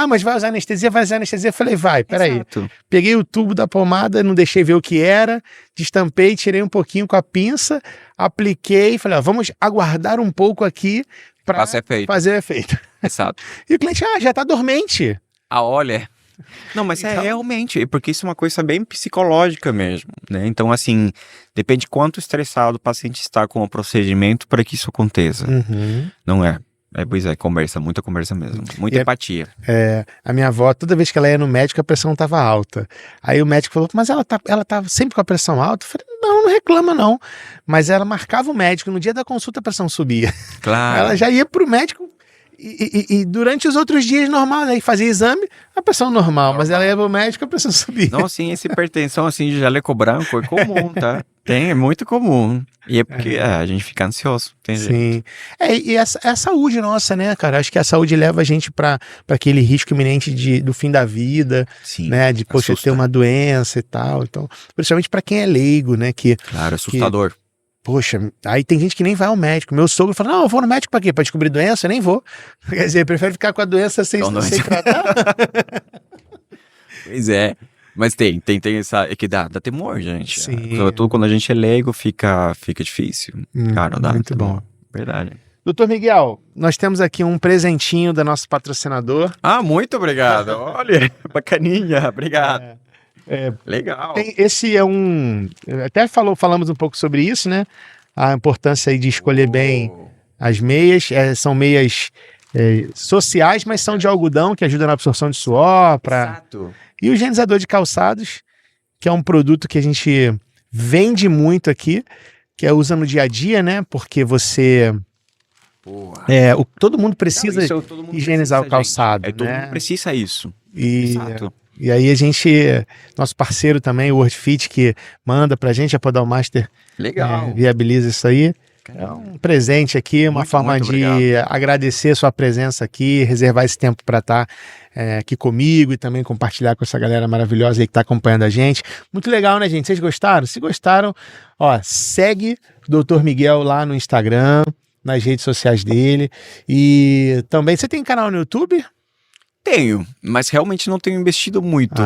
mas vai usar anestesia? Eu falei, vai, peraí. Exato. Peguei o tubo da pomada, não deixei ver o que era, destampei, tirei um pouquinho com a pinça, apliquei, falei, vamos aguardar um pouco aqui para fazer o efeito. Exato. E o cliente, já tá dormente. Olha... Não, mas então, realmente, porque isso é uma coisa bem psicológica mesmo, né? Então, assim, depende quanto estressado o paciente está com o procedimento para que isso aconteça. Não é? Pois é, muita conversa mesmo, muita empatia. A minha avó, toda vez que ela ia no médico, a pressão estava alta. Aí o médico falou, mas ela tá sempre com a pressão alta? Eu falei, não reclama não. Mas ela marcava o médico, no dia da consulta a pressão subia. Claro. Ela já ia pro médico e durante os outros dias normal, aí fazia exame, a pressão normal, mas ela ia pro médico, a pressão subia. Não, sim, essa hipertensão assim de jaleco branco é comum, tá? É muito comum. E é porque a gente fica ansioso, tem jeito. Sim. E é a saúde nossa, né, cara? Acho que a saúde leva a gente para aquele risco iminente do fim da vida, sim, né? De, poxa, ter uma doença e tal. Então, principalmente para quem é leigo, né? Claro, assustador. Poxa, aí tem gente que nem vai ao médico. Meu sogro fala, não, eu vou no médico pra quê? Pra descobrir doença? Eu nem vou. Quer dizer, eu prefiro ficar com a doença sem tratar. Pois é. Mas tem essa... É que dá temor, gente. Sim. Sobretudo quando a gente é leigo, fica difícil. Cara, dá muito temor. bom. Verdade. Doutor Miguel, nós temos aqui um presentinho da nosso patrocinador. Muito obrigado. Olha, bacaninha. Obrigado. Legal. Esse é até falamos um pouco sobre isso, né? A importância aí de escolher bem as meias. São meias sociais, mas são de algodão, que ajuda na absorção de suor. Exato. E o higienizador de calçados, que é um produto que a gente vende muito aqui, que usa no dia a dia, né? Porque você... todo mundo precisa higienizar o calçado. Todo mundo precisa isso. Exato. E aí a gente, nosso parceiro também, o WordFit, que manda pra gente, a Podalmaster viabiliza isso aí. É um presente aqui, uma forma de agradecer a sua presença aqui, reservar esse tempo para estar aqui comigo e também compartilhar com essa galera maravilhosa aí que está acompanhando a gente. Muito legal, né, gente? Vocês gostaram? Se gostaram, segue o Dr. Miguel lá no Instagram, nas redes sociais dele. E também, você tem canal no YouTube? Tenho, mas realmente não tenho investido muito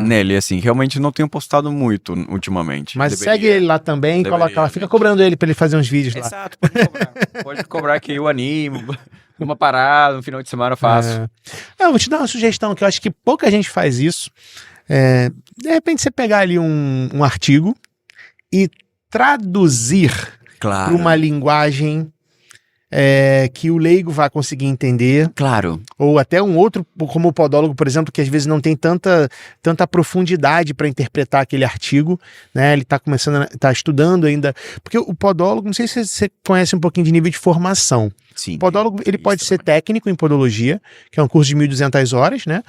nele, assim, realmente não tenho postado muito ultimamente. Mas segue ele lá também, coloca lá, fica cobrando ele pra ele fazer uns vídeos lá. Exato, pode cobrar que eu animo, uma parada, no final de semana eu faço. Eu vou te dar uma sugestão, que eu acho que pouca gente faz isso. De repente você pegar ali um artigo e traduzir para uma linguagem que o leigo vai conseguir entender. Claro. Ou até um outro, como o podólogo, por exemplo, que às vezes não tem tanta profundidade para interpretar aquele artigo, né? Ele está estudando ainda. Porque o podólogo, não sei se você conhece um pouquinho de nível de formação. Sim. O podólogo, ele pode Isso ser também. técnico em podologia, que é um curso de 1.200 horas, né?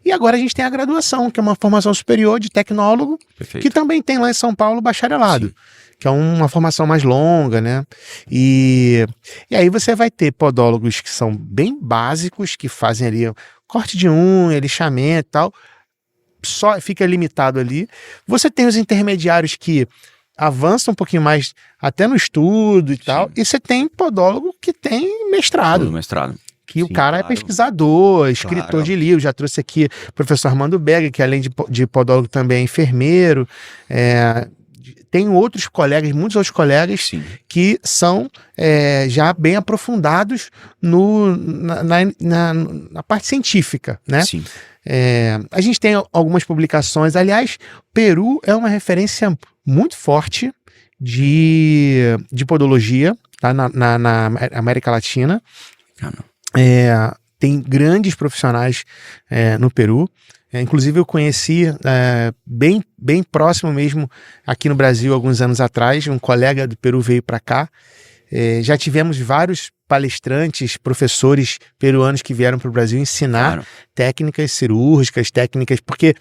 E agora a gente tem a graduação, que é uma formação superior de tecnólogo, Perfeito. que também tem lá em São Paulo bacharelado. Sim. Que é uma formação mais longa, né? E aí você vai ter podólogos que são bem básicos, que fazem ali corte de unha, lixamento e tal, só fica limitado ali. Você tem os intermediários que avançam um pouquinho mais até no estudo e tal, e você tem podólogo que tem mestrado. Todo mestrado. Que o Sim, cara é claro. pesquisador, escritor Claro. de livros. Já trouxe aqui o professor Armando Berger, que além de podólogo também é enfermeiro. Tem outros colegas, muitos outros colegas Sim. que são já bem aprofundados na parte científica, né? Sim. A gente tem algumas publicações. Aliás, Peru é uma referência muito forte de podologia, tá? na América Latina. Ah, não. Tem grandes profissionais no Peru. Inclusive eu conheci bem próximo mesmo aqui no Brasil alguns anos atrás, um colega do Peru veio para cá. Já tivemos vários palestrantes, professores peruanos que vieram para o Brasil ensinar Claro. técnicas cirúrgicas, porque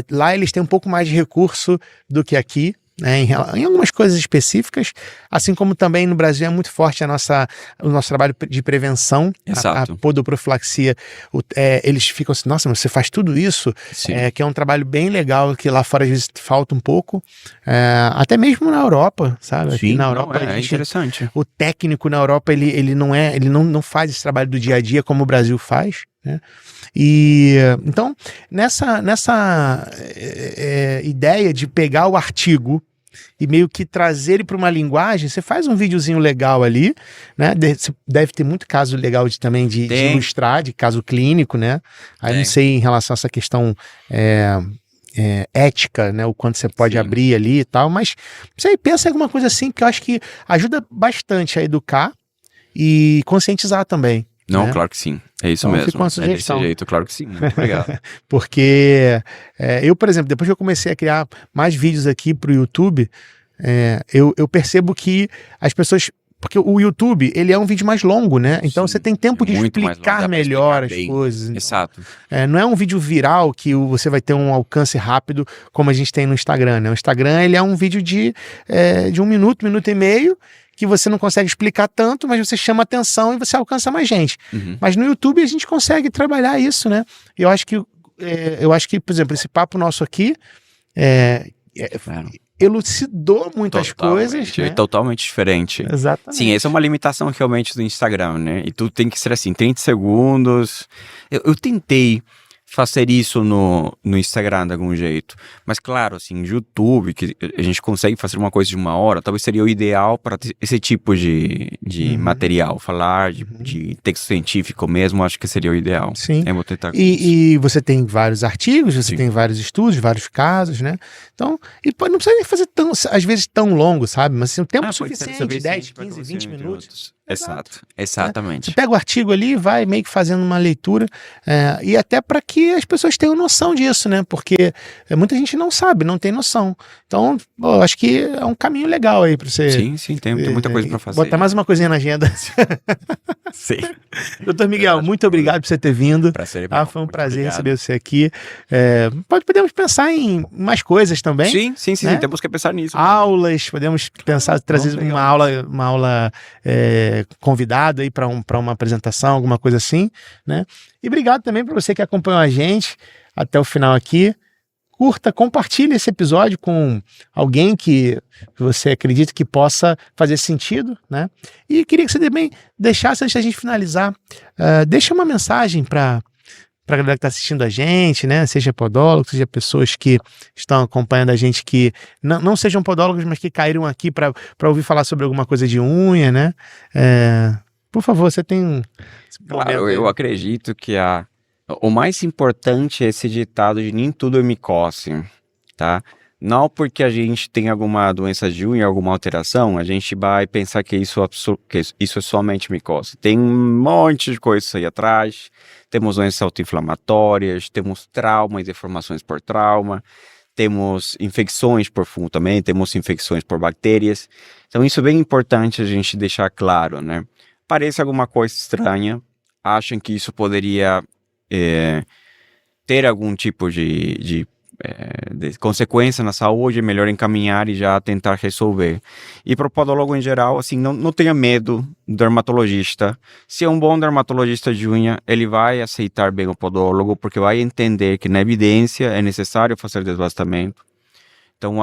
lá eles têm um pouco mais de recurso do que aqui, né, em algumas coisas específicas, assim como também no Brasil é muito forte o nosso trabalho de prevenção, a Exato. podoprofilaxia. Eles ficam assim, nossa, mas você faz tudo isso? Sim. Que é um trabalho bem legal, que lá fora às vezes falta um pouco, até mesmo na Europa, sabe? Aqui Sim, na não, Europa é interessante. o técnico na Europa ele não faz esse trabalho do dia a dia como o Brasil faz, né? E então nessa ideia de pegar o artigo e meio que trazer ele para uma linguagem, você faz um videozinho legal ali, né? Você deve ter muito caso legal também de ilustrar, de caso clínico, né? Aí não sei em relação a essa questão ética, né? O quanto você pode abrir ali e tal, mas você pensa em alguma coisa assim que eu acho que ajuda bastante a educar e conscientizar também. Não, né? claro que sim. É isso Então, mesmo. fica uma sugestão. É desse jeito, claro que sim. Muito obrigado. Porque eu, por exemplo, depois que eu comecei a criar mais vídeos aqui para o YouTube, eu percebo que as pessoas... Porque o YouTube, ele é um vídeo mais longo, né? Então você tem tempo de explicar melhor as coisas. Exato. Não é um vídeo viral que você vai ter um alcance rápido como a gente tem no Instagram, né? O Instagram, ele é um vídeo de 1 minuto, 1 minuto e meio, que você não consegue explicar tanto, mas você chama atenção e você alcança mais gente. Uhum. Mas no YouTube a gente consegue trabalhar isso, né? Eu acho que, por exemplo, esse papo nosso aqui elucidou muitas coisas. É né? totalmente diferente. Exatamente. Sim, essa é uma limitação realmente do Instagram, né? E tudo tem que ser assim, 30 segundos. Eu tentei fazer isso no Instagram de algum jeito. Mas claro, assim, no YouTube, que a gente consegue fazer uma coisa de 1 hora, talvez seria o ideal para esse tipo de material. Falar de texto científico mesmo, acho que seria o ideal. Sim. Eu vou tentar E você tem vários artigos, você Sim. tem vários estudos, vários casos, né? Então, e não precisa nem fazer às vezes tão longo, sabe? Mas assim, um tempo suficiente, 10, 15, 20 minutos. Exato, exatamente. Você pega o artigo ali, vai meio que fazendo uma leitura, e até para que as pessoas tenham noção disso, né? Porque muita gente não sabe, não tem noção. Então, eu acho que é um caminho legal aí para você. Sim, tem muita coisa para fazer. Botar mais uma coisinha na agenda. Sim. Doutor Miguel, muito obrigado por você ter vindo. Prazer, Foi um prazer receber você aqui. Podemos pensar em mais coisas também. Sim, né? temos que pensar nisso. Aulas, podemos pensar, trazer uma aula convidada aí para uma apresentação, alguma coisa assim, né? E obrigado também para você que acompanhou a gente até o final aqui. Curta, compartilhe esse episódio com alguém que você acredita que possa fazer sentido, né? E queria que você também deixasse, antes da gente finalizar, deixa uma mensagem para a galera que está assistindo a gente, né? Seja podólogo, seja pessoas que estão acompanhando a gente que não sejam podólogos, mas que caíram aqui para ouvir falar sobre alguma coisa de unha, né? Por favor, você tem... Claro, eu acredito que o mais importante é esse ditado de nem tudo é micose, tá? Não porque a gente tem alguma doença de unha, alguma alteração, a gente vai pensar que isso é somente micose. Tem um monte de coisas aí atrás. Temos doenças autoinflamatórias, temos trauma e deformações por trauma, temos infecções por fungo também, temos infecções por bactérias. Então isso é bem importante a gente deixar claro, né? parece alguma coisa estranha, acham que isso poderia ter algum tipo de consequência na saúde, é melhor encaminhar e já tentar resolver. E para o podólogo em geral, assim, não tenha medo do dermatologista. Se é um bom dermatologista de unha, ele vai aceitar bem o podólogo, porque vai entender que na evidência é necessário fazer desbastamento. Então,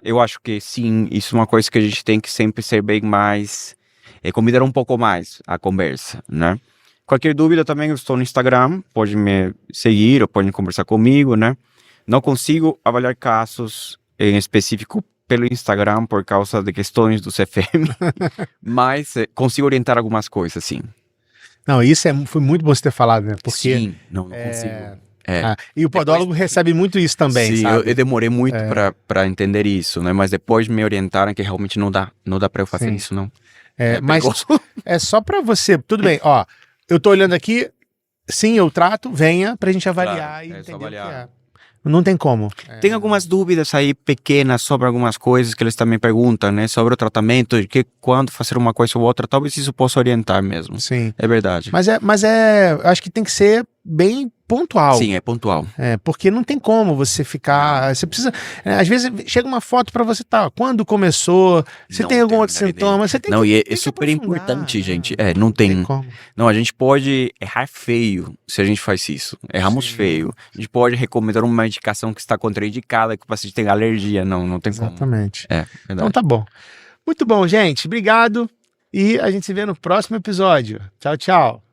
eu acho que sim, isso é uma coisa que a gente tem que sempre ser bem mais, convidar um pouco mais a conversa, né? Qualquer dúvida também, eu estou no Instagram, pode me seguir ou pode conversar comigo, né? Não consigo avaliar casos em específico pelo Instagram por causa de questões do CFM, mas consigo orientar algumas coisas, sim. Não, isso foi muito bom você ter falado, né? Porque, sim, não consigo. E o podólogo recebe muito isso também, sim, sabe? eu demorei muito para entender isso, né? Mas depois me orientaram que realmente não dá para eu fazer isso, não. Mas é só para você, tudo bem, ó, eu tô olhando aqui, sim, eu trato, venha pra gente avaliar e entender o que é. Não tem como. Tem algumas dúvidas aí pequenas sobre algumas coisas que eles também perguntam, né? Sobre o tratamento, que quando fazer uma coisa ou outra, talvez isso possa orientar mesmo. Sim. É verdade. Mas acho que tem que ser bem pontual. Sim, é pontual. Porque não tem como você ficar... Você precisa... às vezes chega uma foto pra você, quando começou, você tem algum outro sintoma, você tem que é super importante, gente. Não tem como. Não, a gente pode errar feio se a gente faz isso. Erramos feio. A gente pode recomendar uma medicação que está contraindicada, que o paciente tem alergia. Não tem como. Exatamente. Verdade. Então tá bom. Muito bom, gente. Obrigado. E a gente se vê no próximo episódio. Tchau, tchau.